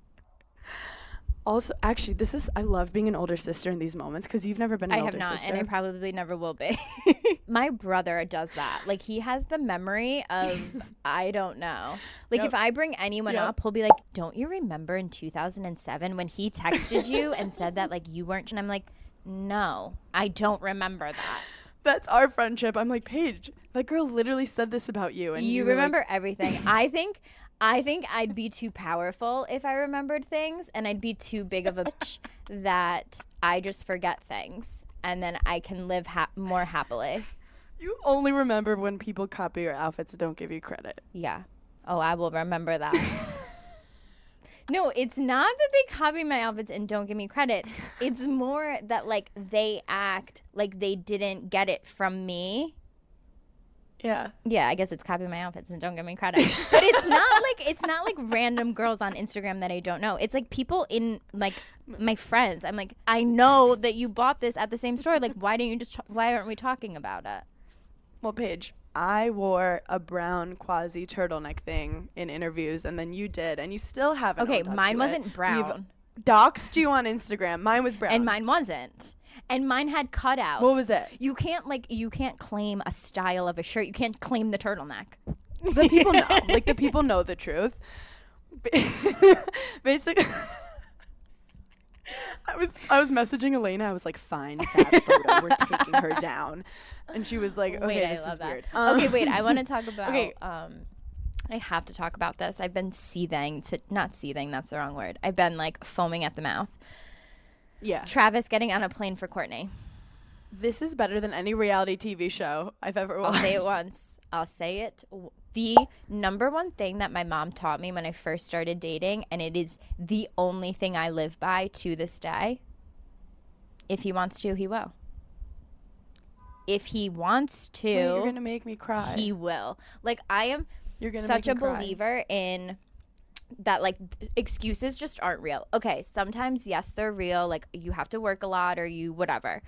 Also, actually, I love being an older sister in these moments because you've never been an older sister. I have not, and I probably never will be. My brother does that. Like, he has the memory of, I don't know. Like, if I bring anyone up, he'll be like, "Don't you remember in 2007 when he texted you and said that, like, you weren't?" And I'm like, "No, I don't remember that." That's our friendship. I'm like, "Paige, that girl literally said this about you." And you remember everything. I think I'd be too powerful if I remembered things, and I'd be too big of a bitch that I just forget things, and then I can live more happily. You only remember when people copy your outfits and don't give you credit. Yeah. Oh, I will remember that. No, it's not that they copy my outfits and don't give me credit. It's more that, like, they act like they didn't get it from me. Yeah. Yeah, I guess it's copy my outfits and don't give me credit. But it's not like random girls on Instagram that I don't know. It's like people in like my friends. I'm like, "I know that you bought this at the same store. Like, why aren't we talking about it?" Well, Paige, I wore a brown quasi turtleneck thing in interviews, and then you did, and you still haven't. Okay, mine wasn't brown. We've doxed you on Instagram. Mine was brown. And mine wasn't. And mine had cutouts. What was it? You can't claim a style of a shirt. You can't claim the turtleneck. The people know. Like, the people know the truth. Basically, I was messaging Elena. I was like, "Find that photo. We're taking her down." And she was like, "Okay, this is weird." Okay, wait. I want to talk about. Okay. I have to talk about this. I've been not seething. That's the wrong word. I've been like foaming at the mouth. Yeah. Travis getting on a plane for Courtney. This is better than any reality TV show I've ever watched. I'll say it once. I'll say it. The number one thing that my mom taught me when I first started dating, and it is the only thing I live by to this day: if he wants to, he will. If he wants to, wait, you're gonna make me cry. He will. Like, I am such a believer in that, like, excuses just aren't real. Okay, sometimes, yes, they're real. Like, you have to work a lot or you whatever.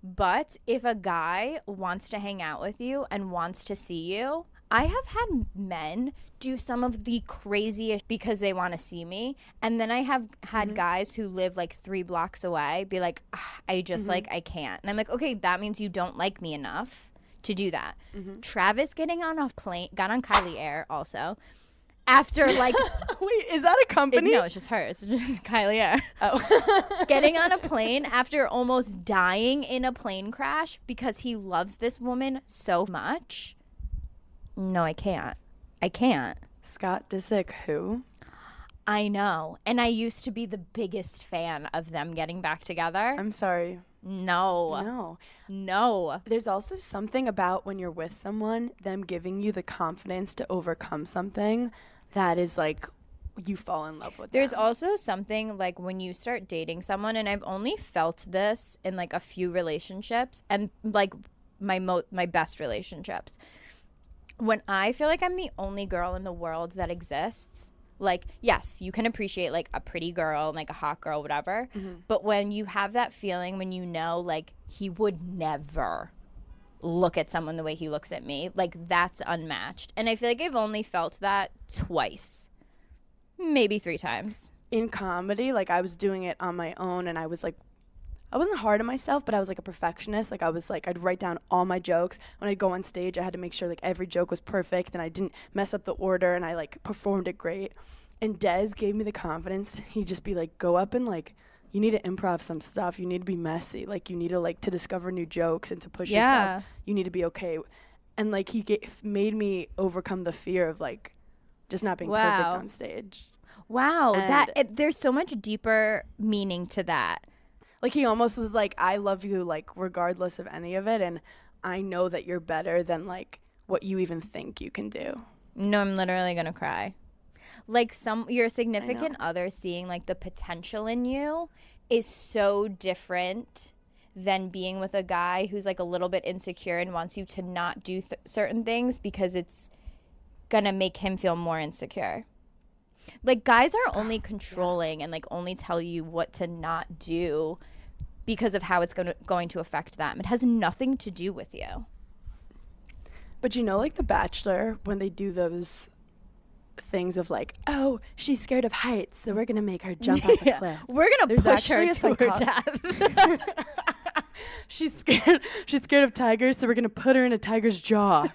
But if a guy wants to hang out with you and wants to see you, I have had men do some of the craziest because they want to see me. And then I have had guys who live like 3 blocks away be like, I just like, I can't. And I'm like, okay, that means you don't like me enough to do that. Travis getting on a plane, got on Kylie Air also. After like, wait, is that a company? No, it's just her. It's just Kylie Air. Oh. Getting on a plane after almost dying in a plane crash because he loves this woman so much. No, I can't. Scott Disick, who? I know. And I used to be the biggest fan of them getting back together. I'm sorry. No. There's also something about when you're with someone, them giving you the confidence to overcome something that is like you fall in love with There's them. also something like when you start dating someone, and I've only felt this in like a few relationships and like my best relationships. When I feel like I'm the only girl in the world that exists, like, yes, you can appreciate like a pretty girl, like a hot girl, whatever. But when you have that feeling, when you know like he would never look at someone the way he looks at me, like that's unmatched. And I feel like I've only felt that twice, maybe 3 times. In comedy, like I was doing it on my own, and I was like, I wasn't hard on myself, but I was like a perfectionist. Like I was like, I'd write down all my jokes. When I'd go on stage, I had to make sure like every joke was perfect and I didn't mess up the order, and I like performed it great. And Des gave me the confidence. He'd just be like, go up and like, you need to improv some stuff. You need to be messy. Like you need to like to discover new jokes and to push yourself. You need to be okay. and like he made me overcome the fear of like just not being perfect on stage. Wow, there's so much deeper meaning to that. Like he almost was like, I love you like regardless of any of it, and I know that you're better than like what you even think you can do. No, I'm literally gonna cry. Like your significant other seeing like the potential in you is so different than being with a guy who's like a little bit insecure and wants you to not do certain things because it's gonna make him feel more insecure. Like guys are only controlling and like only tell you what to not do because of how it's going to affect them. It has nothing to do with you. But you know, like The Bachelor, when they do those things of like, oh, she's scared of heights, so we're gonna make her jump off a cliff. We're gonna push her to her death. She's scared of tigers, so we're gonna put her in a tiger's jaw.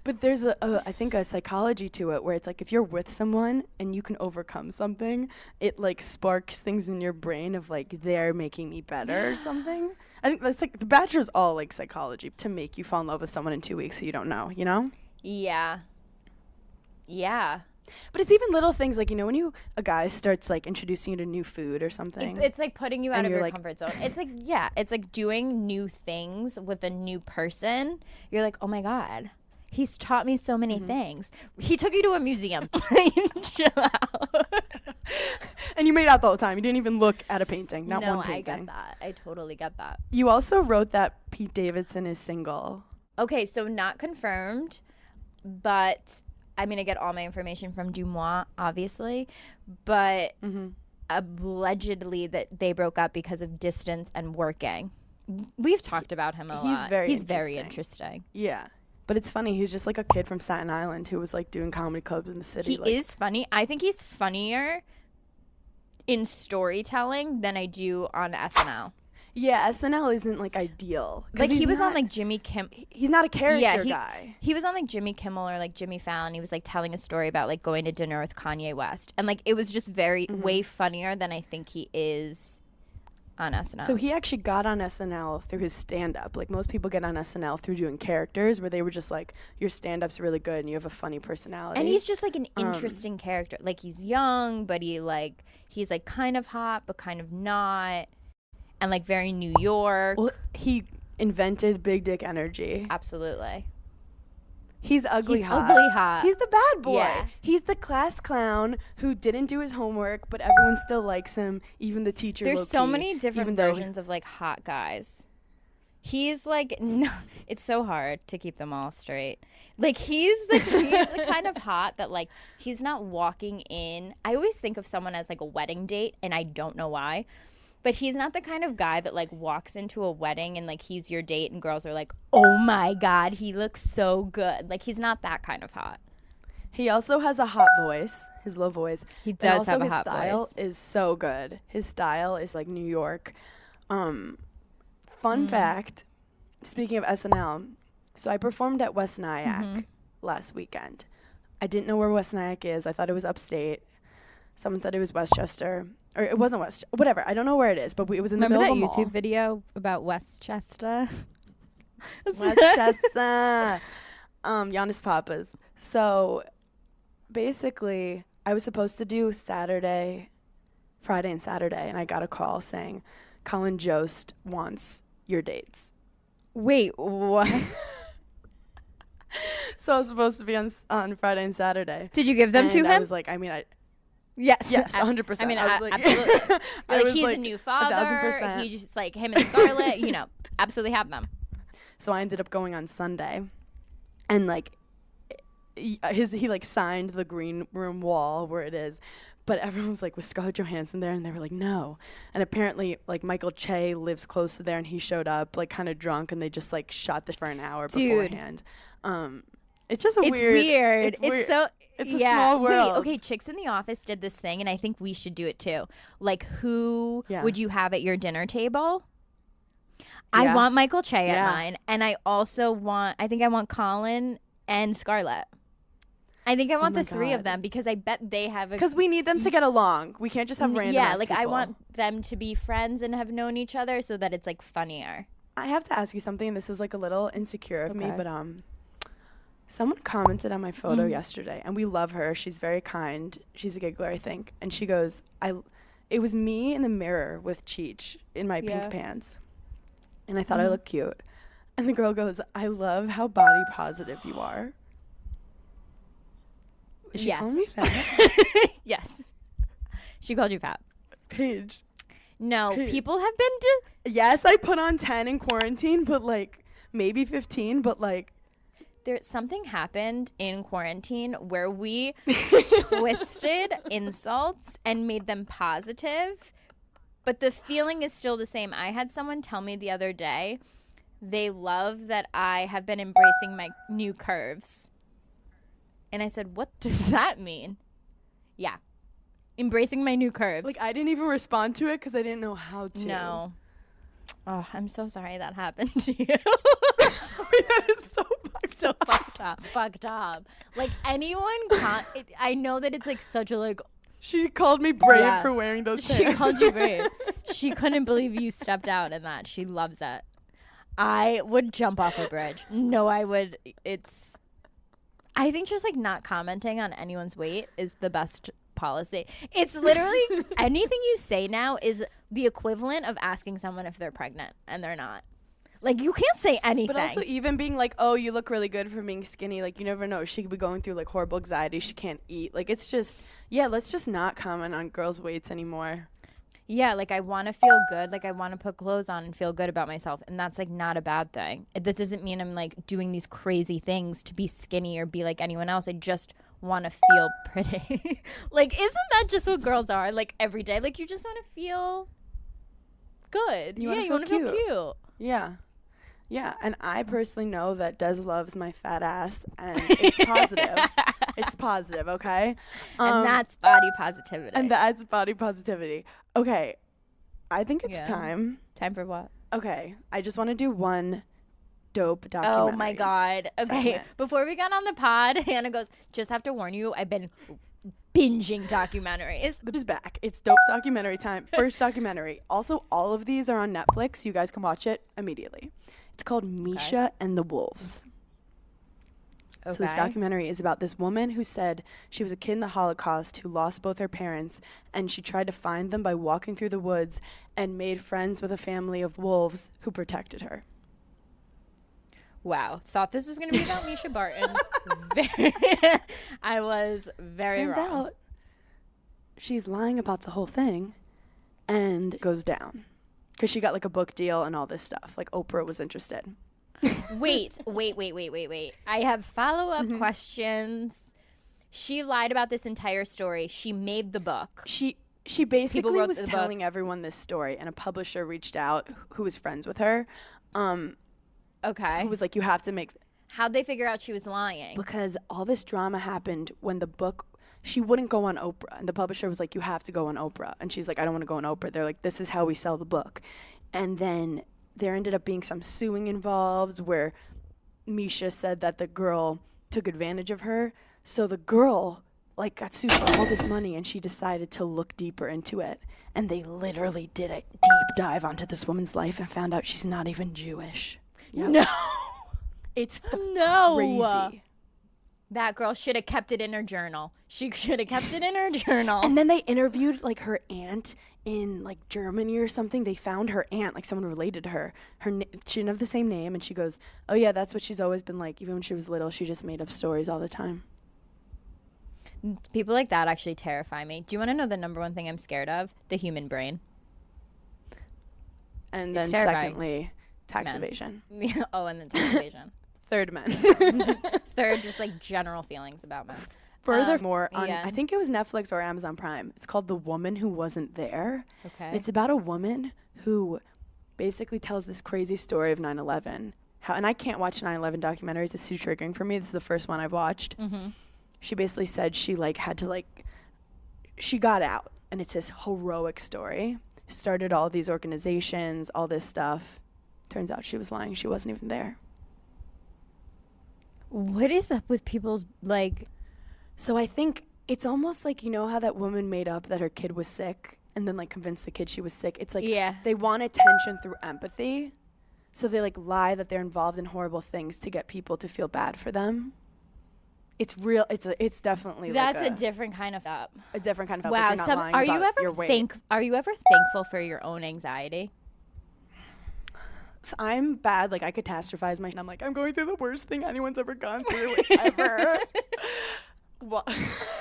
But there's I think a psychology to it where it's like if you're with someone and you can overcome something, it like sparks things in your brain of like they're making me better or something. I think that's like The Bachelor's all like psychology to make you fall in love with someone in 2 weeks who you don't know, you know? Yeah. But it's even little things like, you know, when a guy starts like introducing you to new food or something. It's like putting you out of your like, comfort zone. It's like, it's like doing new things with a new person. You're like, oh my God, he's taught me so many things. He took you to a museum. Chill out. And you made out the whole time. You didn't even look at a painting, not one No, I painting. get that. I totally get that. You also wrote that Pete Davidson is single. Okay, so not confirmed, but I'm going to get all my information from Dumois, obviously, but allegedly that they broke up because of distance and working. We've talked about him a lot. He's very interesting. Yeah. But it's funny. He's just like a kid from Staten Island who was like doing comedy clubs in the city. He is funny. I think he's funnier in storytelling than I do on SNL. Yeah, SNL isn't like ideal. Like he was on like Jimmy Kimmel. He's not a character guy. He was on like Jimmy Kimmel or like Jimmy Fallon. He was like telling a story about like going to dinner with Kanye West. And like it was just way funnier than I think he is on SNL. So he actually got on SNL through his stand-up. Like most people get on SNL through doing characters where they were just like, your stand-up's really good and you have a funny personality. And he's just like an interesting character. Like he's young, but he's like kind of hot, but kind of not. And like very New York. Well, he invented big dick energy. Absolutely. He's ugly hot. Ugly hot. He's the bad boy. Yeah. He's the class clown who didn't do his homework, but everyone still likes him, even the teacher. There's so many different versions of like hot guys. He's like, no, it's so hard to keep them all straight. Like he's the kind of hot that like he's not walking in. I always think of someone as like a wedding date, and I don't know why. But he's not the kind of guy that like walks into a wedding and like he's your date and girls are like, oh my God, he looks so good. Like he's not that kind of hot. He also has a hot voice, his low voice. He does have a hot voice. His style is so good. His style is like New York. Fun fact, speaking of SNL, so I performed at West Nyack last weekend. I didn't know where West Nyack is. I thought it was upstate. Someone said it was Westchester. Or it wasn't whatever. I don't know where it is, but it was in the middle of a mall. Remember that YouTube video about Westchester? Westchester. Giannis Papas. So basically, I was supposed to do Friday and Saturday, and I got a call saying, Colin Jost wants your dates. Wait, what? So I was supposed to be on Friday and Saturday. Did you give them to him? I was like, Yes, 100%. I mean, I was like, absolutely. I like was he's like a new father. 1,000%. He's just like him and Scarlett. Absolutely have them. So I ended up going on Sunday, and like, he like signed the green room wall where it is, but everyone was like, was Scarlett Johansson there? And they were like, no. And apparently, like Michael Che lives close to there, and he showed up like kind of drunk, and they just like shot this for an hour beforehand. It's just It's weird. It's so. It's a small world. Wait, okay, Chicks in the Office did this thing, and I think we should do it too. Like, who would you have at your dinner table? I want Michael Che at mine, and I think I want Colin and Scarlett. I think I want the three of them because I bet they have because we need them to get along. We can't just have random like people. I want them to be friends and have known each other so that it's like funnier. I have to ask you something. This is like a little insecure of me, but someone commented on my photo yesterday, and we love her. She's very kind. She's a giggler, I think. And she goes, it was me in the mirror with Cheech in my pink pants. And I thought I looked cute. And the girl goes, I love how body positive you are. Is she calling me fat? Yes. She called you fat. Paige. No, people have been Yes, I put on 10 in quarantine, but like maybe 15, but like something happened in quarantine where we twisted insults and made them positive, but the feeling is still the same. I had someone tell me the other day they love that I have been embracing my new curves. And I said, what does that mean? Yeah. Embracing my new curves. Like, I didn't even respond to it because I didn't know how to. No. Oh, I'm so sorry that happened to you. That is so fucked up. Fucked up. Like, anyone can't. I know that it's like such a like. She called me brave for wearing those pants. She called you brave. She couldn't believe you stepped out in that. She loves it. I would jump off a bridge. No, I would. I think just like not commenting on anyone's weight is the best policy. It's literally anything you say now is the equivalent of asking someone if they're pregnant and they're not. Like, you can't say anything. But also even being like, oh, you look really good for being skinny. Like, you never know. She could be going through like horrible anxiety. She can't eat. Like, it's just, let's just not comment on girls' weights anymore. Yeah, like, I want to feel good. Like, I want to put clothes on and feel good about myself. And that's, like, not a bad thing. That doesn't mean I'm, like, doing these crazy things to be skinny or be like anyone else. I just want to feel pretty. Like, isn't that just what girls are? Like, every day. Like, you just want to feel good. You want to feel cute. Yeah. Yeah, and I personally know that Des loves my fat ass, and it's positive. It's positive, okay? And that's body positivity. And that's body positivity. Okay, I think it's time. Time for what? Okay, I just want to do one dope documentary. Oh, my God. Okay, segment. Before we got on the pod, Hannah goes, just have to warn you, I've been binging documentaries. This is back. It's dope documentary time. First documentary. Also, all of these are on Netflix. You guys can watch it immediately. It's called Misha and the Wolves. Okay. So this documentary is about this woman who said she was a kid in the Holocaust who lost both her parents, and she tried to find them by walking through the woods and made friends with a family of wolves who protected her. Wow. Thought this was going to be about Misha Barton. I was very Turns wrong. out she's lying about the whole thing and goes down. Because she got like a book deal and all this stuff. Like Oprah was interested. Wait. I have follow-up questions. She lied about this entire story. She made the book. She basically was telling everyone this story, and a publisher reached out who was friends with her. Okay. Who was like, you have to make... How'd they figure out she was lying? Because all this drama happened when the book... She wouldn't go on Oprah. And the publisher was like, you have to go on Oprah. And she's like, I don't want to go on Oprah. They're like, this is how we sell the book. And then there ended up being some suing involved where Misha said that the girl took advantage of her. So the girl like got sued for all this money, and she decided to look deeper into it. And they literally did a deep dive onto this woman's life and found out she's not even Jewish. Yep. No. It's crazy. That girl should have kept it in her journal. She should have kept it in her journal. And then they interviewed like her aunt in like Germany or something. They found her aunt, like someone related to her. She didn't have the same name, and she goes, "Oh yeah, that's what she's always been like. Even when she was little, she just made up stories all the time." People like that actually terrify me. Do you want to know the number one thing I'm scared of? The human brain. And then secondly, tax evasion. Oh, and then tax evasion. Third, men. Third, just like general feelings about men. Furthermore, on I think it was Netflix or Amazon Prime, it's called The Woman Who Wasn't There. Okay. And it's about a woman who basically tells this crazy story of 9/11. And I can't watch 9/11 documentaries. It's too triggering for me. This is the first one I've watched. Mm-hmm. She basically said she like had to like, she got out, and it's this heroic story. Started all these organizations, all this stuff. Turns out she was lying. She wasn't even there. What is up with people's like? So I think it's almost like, you know how that woman made up that her kid was sick and then like convinced the kid she was sick. It's like they want attention through empathy. So they like lie that they're involved in horrible things to get people to feel bad for them. It's real. It's definitely That's like a different kind of up. a different kind of. Wow. Like you're not lying Are about you ever your weight. Are you ever thankful for your own anxiety? So I'm bad. Like I catastrophize my. I'm like I'm going through the worst thing anyone's ever gone through ever. Well,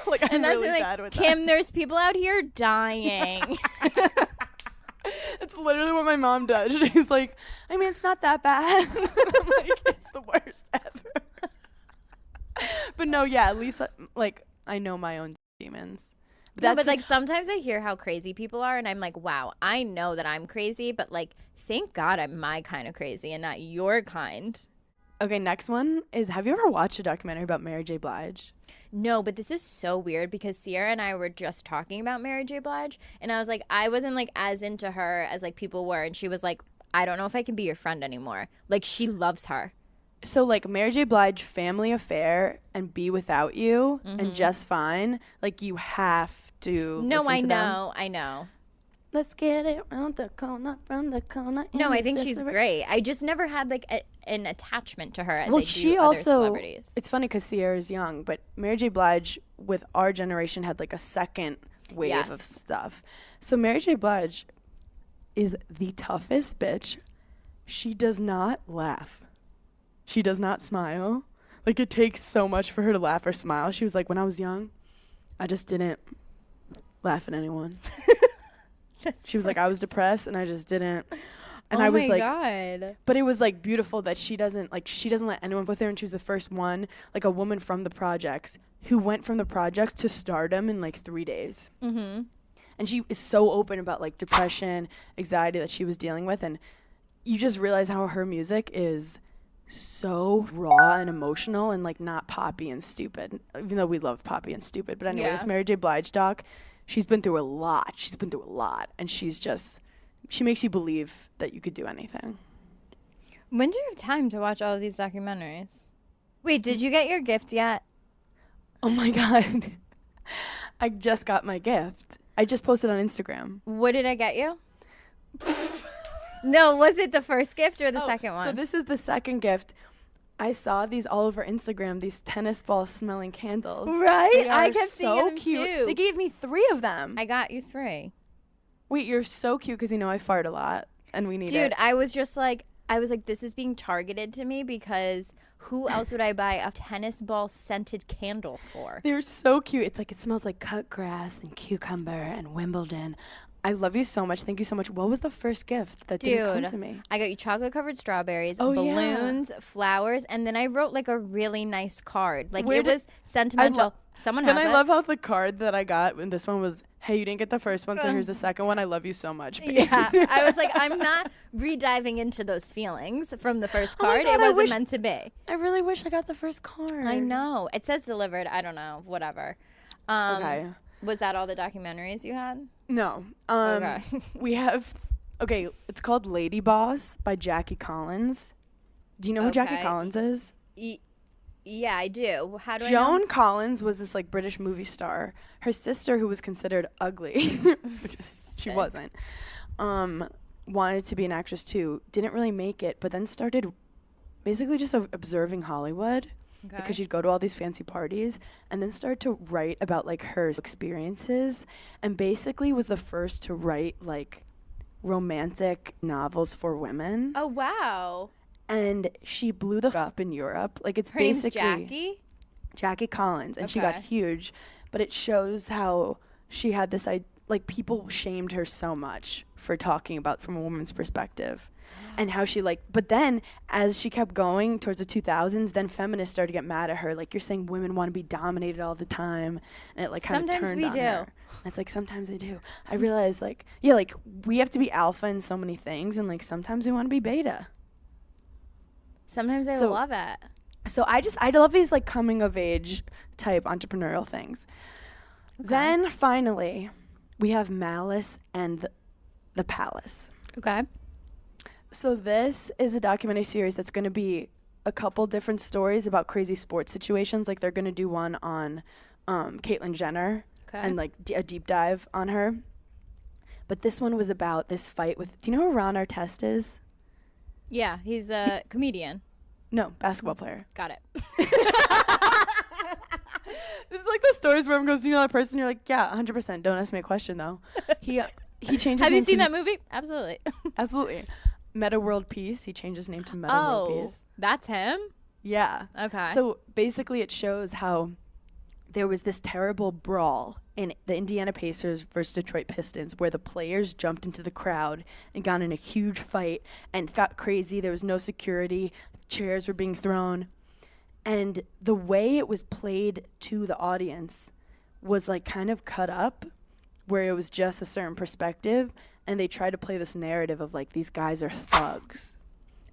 like I'm And that's really like, bad with Kim, that. there's people out here dying. It's literally what my mom does. She's like, I mean, it's not that bad. I'm like, it's the worst ever. But no, yeah, at least like I know my own demons. No, but like sometimes I hear how crazy people are, and I'm like, wow, I know that I'm crazy, but like, thank God I'm my kind of crazy and not your kind. Okay, next one is, have you ever watched a documentary about Mary J. Blige? No, but this is so weird because Sierra and I were just talking about Mary J. Blige, and I was like, I wasn't like as into her as like people were, and she was like, I don't know if I can be your friend anymore. Like, she loves her. So like Mary J. Blige, Family Affair, and Be Without You, and Just Fine. Like you have to. No, listen I to know, them. I know. Let's get it round the corner, round the corner. No, I think It's she's just a- great. I just never had like an attachment to her as Well, I do she other also. celebrities. It's funny because Sierra's young, but Mary J. Blige with our generation had like a second wave of Yes. stuff. So Mary J. Blige is the toughest bitch. She does not laugh. She does not smile. Like it takes so much for her to laugh or smile. She was like, when I was young, I just didn't laugh at anyone. She was like, I was depressed and I just didn't. And I was like, God. but it was like beautiful that she doesn't let anyone with her, and she was the first one, like a woman from the projects who went from the projects to stardom in like 3 days. Mm-hmm. And she is so open about like depression, anxiety that she was dealing with, and you just realize how her music is so raw and emotional and like not poppy and stupid, even though we love poppy and stupid. But anyway, Yeah. this Mary J. Blige doc, she's been through a lot. And she makes you believe that you could do anything. When do you have time to watch all of these documentaries? Wait, did you get your gift yet? Oh my God. I just got my gift. I just posted on Instagram. What did I get you? No, was it the first gift or the second one? So this is the second gift. I saw these all over Instagram, these tennis ball smelling candles. Right? They I are kept so seeing them cute. too. They gave me 3 of them. I got you 3. Wait, you're so cute because you know I fart a lot and we need Dude, it. I was like, this is being targeted to me because who else would I buy a tennis ball scented candle for? They're so cute. It's like it smells like cut grass and cucumber and Wimbledon. I love you so much. Thank you so much. What was the first gift that didn't come to me? I got you chocolate covered strawberries, Oh, balloons, flowers, and then I wrote like a really nice card. Like Wait, it was sentimental. Someone has Then I it. love how the card that I got, and this one was, hey, you didn't get the first one, so here's the second one. I love you so much. babe." Yeah, I was like, I'm not re-diving into those feelings from the first Oh my card. God, It I wasn't wish- meant to be. I really wish I got the first card. I know. It says delivered. I don't know. Whatever. Okay. Was that all the documentaries you had? No. Okay. We have, it's called Lady Boss by Jackie Collins. Do you know who Jackie Okay. Collins is? Yeah, I do. How do I know? Joan Collins was this like British movie star. Her sister, who was considered ugly, which is, she Sick. wasn't, wanted to be an actress too. Didn't really make it, but then started basically just observing Hollywood because she'd go to all these fancy parties, and then started to write about like her experiences, and basically was the first to write like romantic novels for women. Oh, wow. And she blew the up in Europe. Like it's Her name's basically Jackie Collins, and she got Okay. huge. But it shows how she had this like people shamed her so much for talking about from a woman's perspective, and how she like. But then as she kept going towards the 2000s, then feminists started to get mad at her. Like, you're saying women want to be dominated all the time, and it like kind of Sometimes turned we on do. her. And it's like sometimes they do. I realized like like we have to be alpha in so many things, and like sometimes we want to be beta. Sometimes I So- love it. So I love these like coming of age type entrepreneurial things. Then finally, we have Malice and the Palace. Okay. So this is a documentary series that's going to be a couple different stories about crazy sports situations. Like they're going to do one on Caitlyn Jenner Okay. and like a deep dive on her. But this one was about this fight with. Do you know who Ron Artest is? Yeah, he's a comedian. No, basketball player. Got it. This is like the stories where everyone goes, do you know that person? You're like, yeah, 100%. Don't ask me a question, though. He changed his Have name you seen to- that movie? Absolutely. Absolutely. Meta World Peace. He changed his name to Meta World Peace. That's him? Yeah. Okay. So basically it shows how there was this terrible brawl in the Indiana Pacers versus Detroit Pistons where the players jumped into the crowd and got in a huge fight and got crazy. There was no security. Chairs were being thrown. And the way it was played to the audience was like kind of cut up where it was just a certain perspective. And they tried to play this narrative of like, these guys are thugs.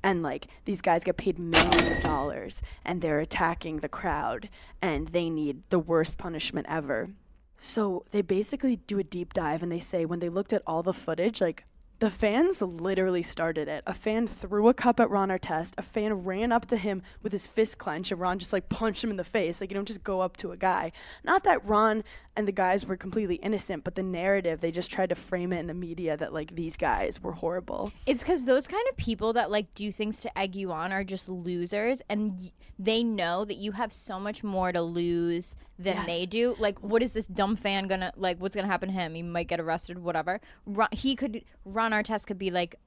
And like, these guys get paid millions of dollars and they're attacking the crowd and they need the worst punishment ever. So they basically do a deep dive and they say when they looked at all the footage, like the fans literally started it. A fan threw a cup at Ron Artest. A fan ran up to him with his fist clenched and Ron just like punched him in the face. Like, you don't just go up to a guy. Not that Ron and the guys were completely innocent, but the narrative, they just tried to frame it in the media that like these guys were horrible. It's because those kind of people that like do things to egg you on are just losers, and they know that you have so much more to lose than they do. Like, what is this dumb fan gonna like? What's gonna happen to him? He might get arrested, whatever. Ron Artest could be like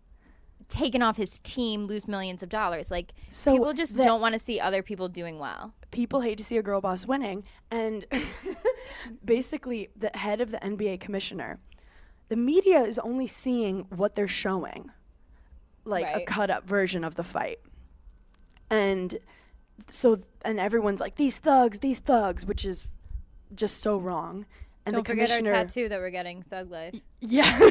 taken off his team, lose millions of dollars. Like, So people just don't want to see other people doing well. People hate to see a girl boss winning, and basically the head of the NBA commissioner, the media is only seeing what they're showing, like a cut up version of the fight. And so, and everyone's like, these thugs, which is just so wrong. And Don't the forget our commissioner, tattoo that we're getting, Thug Life. yeah.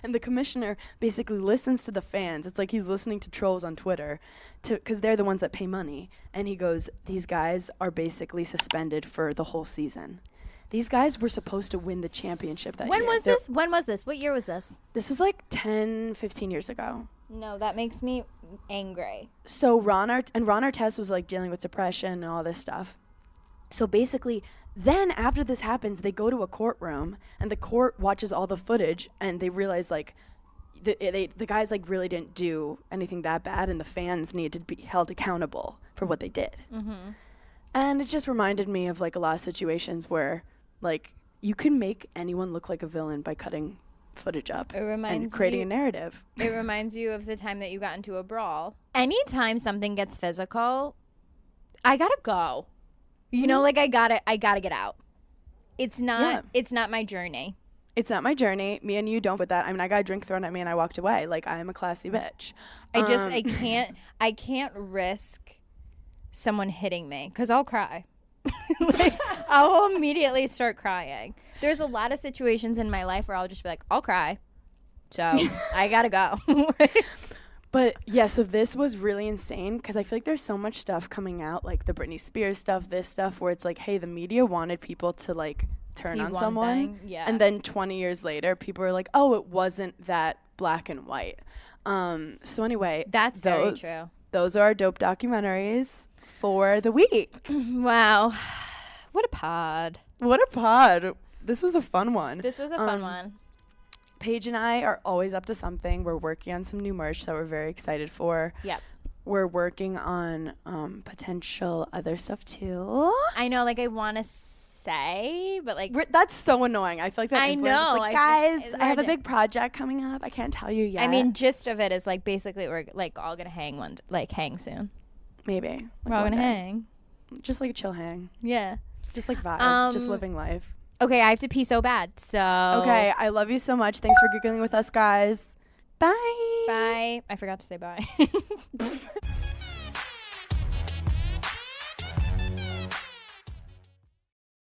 and the commissioner basically listens to the fans. It's like he's listening to trolls on Twitter because they're the ones that pay money. And he goes, these guys are basically suspended for the whole season. These guys were supposed to win the championship that year. When was this? When was this? What year was this? This was like 10, 15 years ago. No, that makes me angry. So Ron Artest was like dealing with depression and all this stuff. So basically, then after this happens, they go to a courtroom and the court watches all the footage and they realize like the guys like really didn't do anything that bad and the fans need to be held accountable for what they did. Mm-hmm. And it just reminded me of like a lot of situations where like you can make anyone look like a villain by cutting footage up and creating a narrative. It reminds you of the time that you got into a brawl. Anytime something gets physical, I gotta go. You know, like I gotta get out. It's not my journey. It's not my journey. Me and you don't put that. I mean, I got a drink thrown at me and I walked away. Like, I am a classy bitch. I can't risk someone hitting me because I'll cry. Like, I will immediately start crying. There's a lot of situations in my life where I'll just be like, I'll cry. So I gotta go. But yeah, so this was really insane because I feel like there's so much stuff coming out, like the Britney Spears stuff, this stuff, where it's like, hey, the media wanted people to like turn on someone. Yeah. And then 20 years later, people are like, oh, it wasn't that black and white. So anyway. That's very true. Those are our dope documentaries for the week. Wow. What a pod. What a pod. This was a fun one. This was a fun one. Paige and I are always up to something. We're working on some new merch that we're very excited for. Yep. We're working on potential other stuff too. I know, like I want to say, but like that's so annoying. I feel like that. I know, like, guys, I have a big project coming up. I can't tell you yet. I mean, gist of it is like basically we're like all gonna hang hang soon. Maybe like we're all gonna hang, just like a chill hang. Yeah, just like vibe, just living life. Okay, I have to pee so bad. So okay, I love you so much. Thanks for giggling with us, guys. Bye. Bye. I forgot to say bye.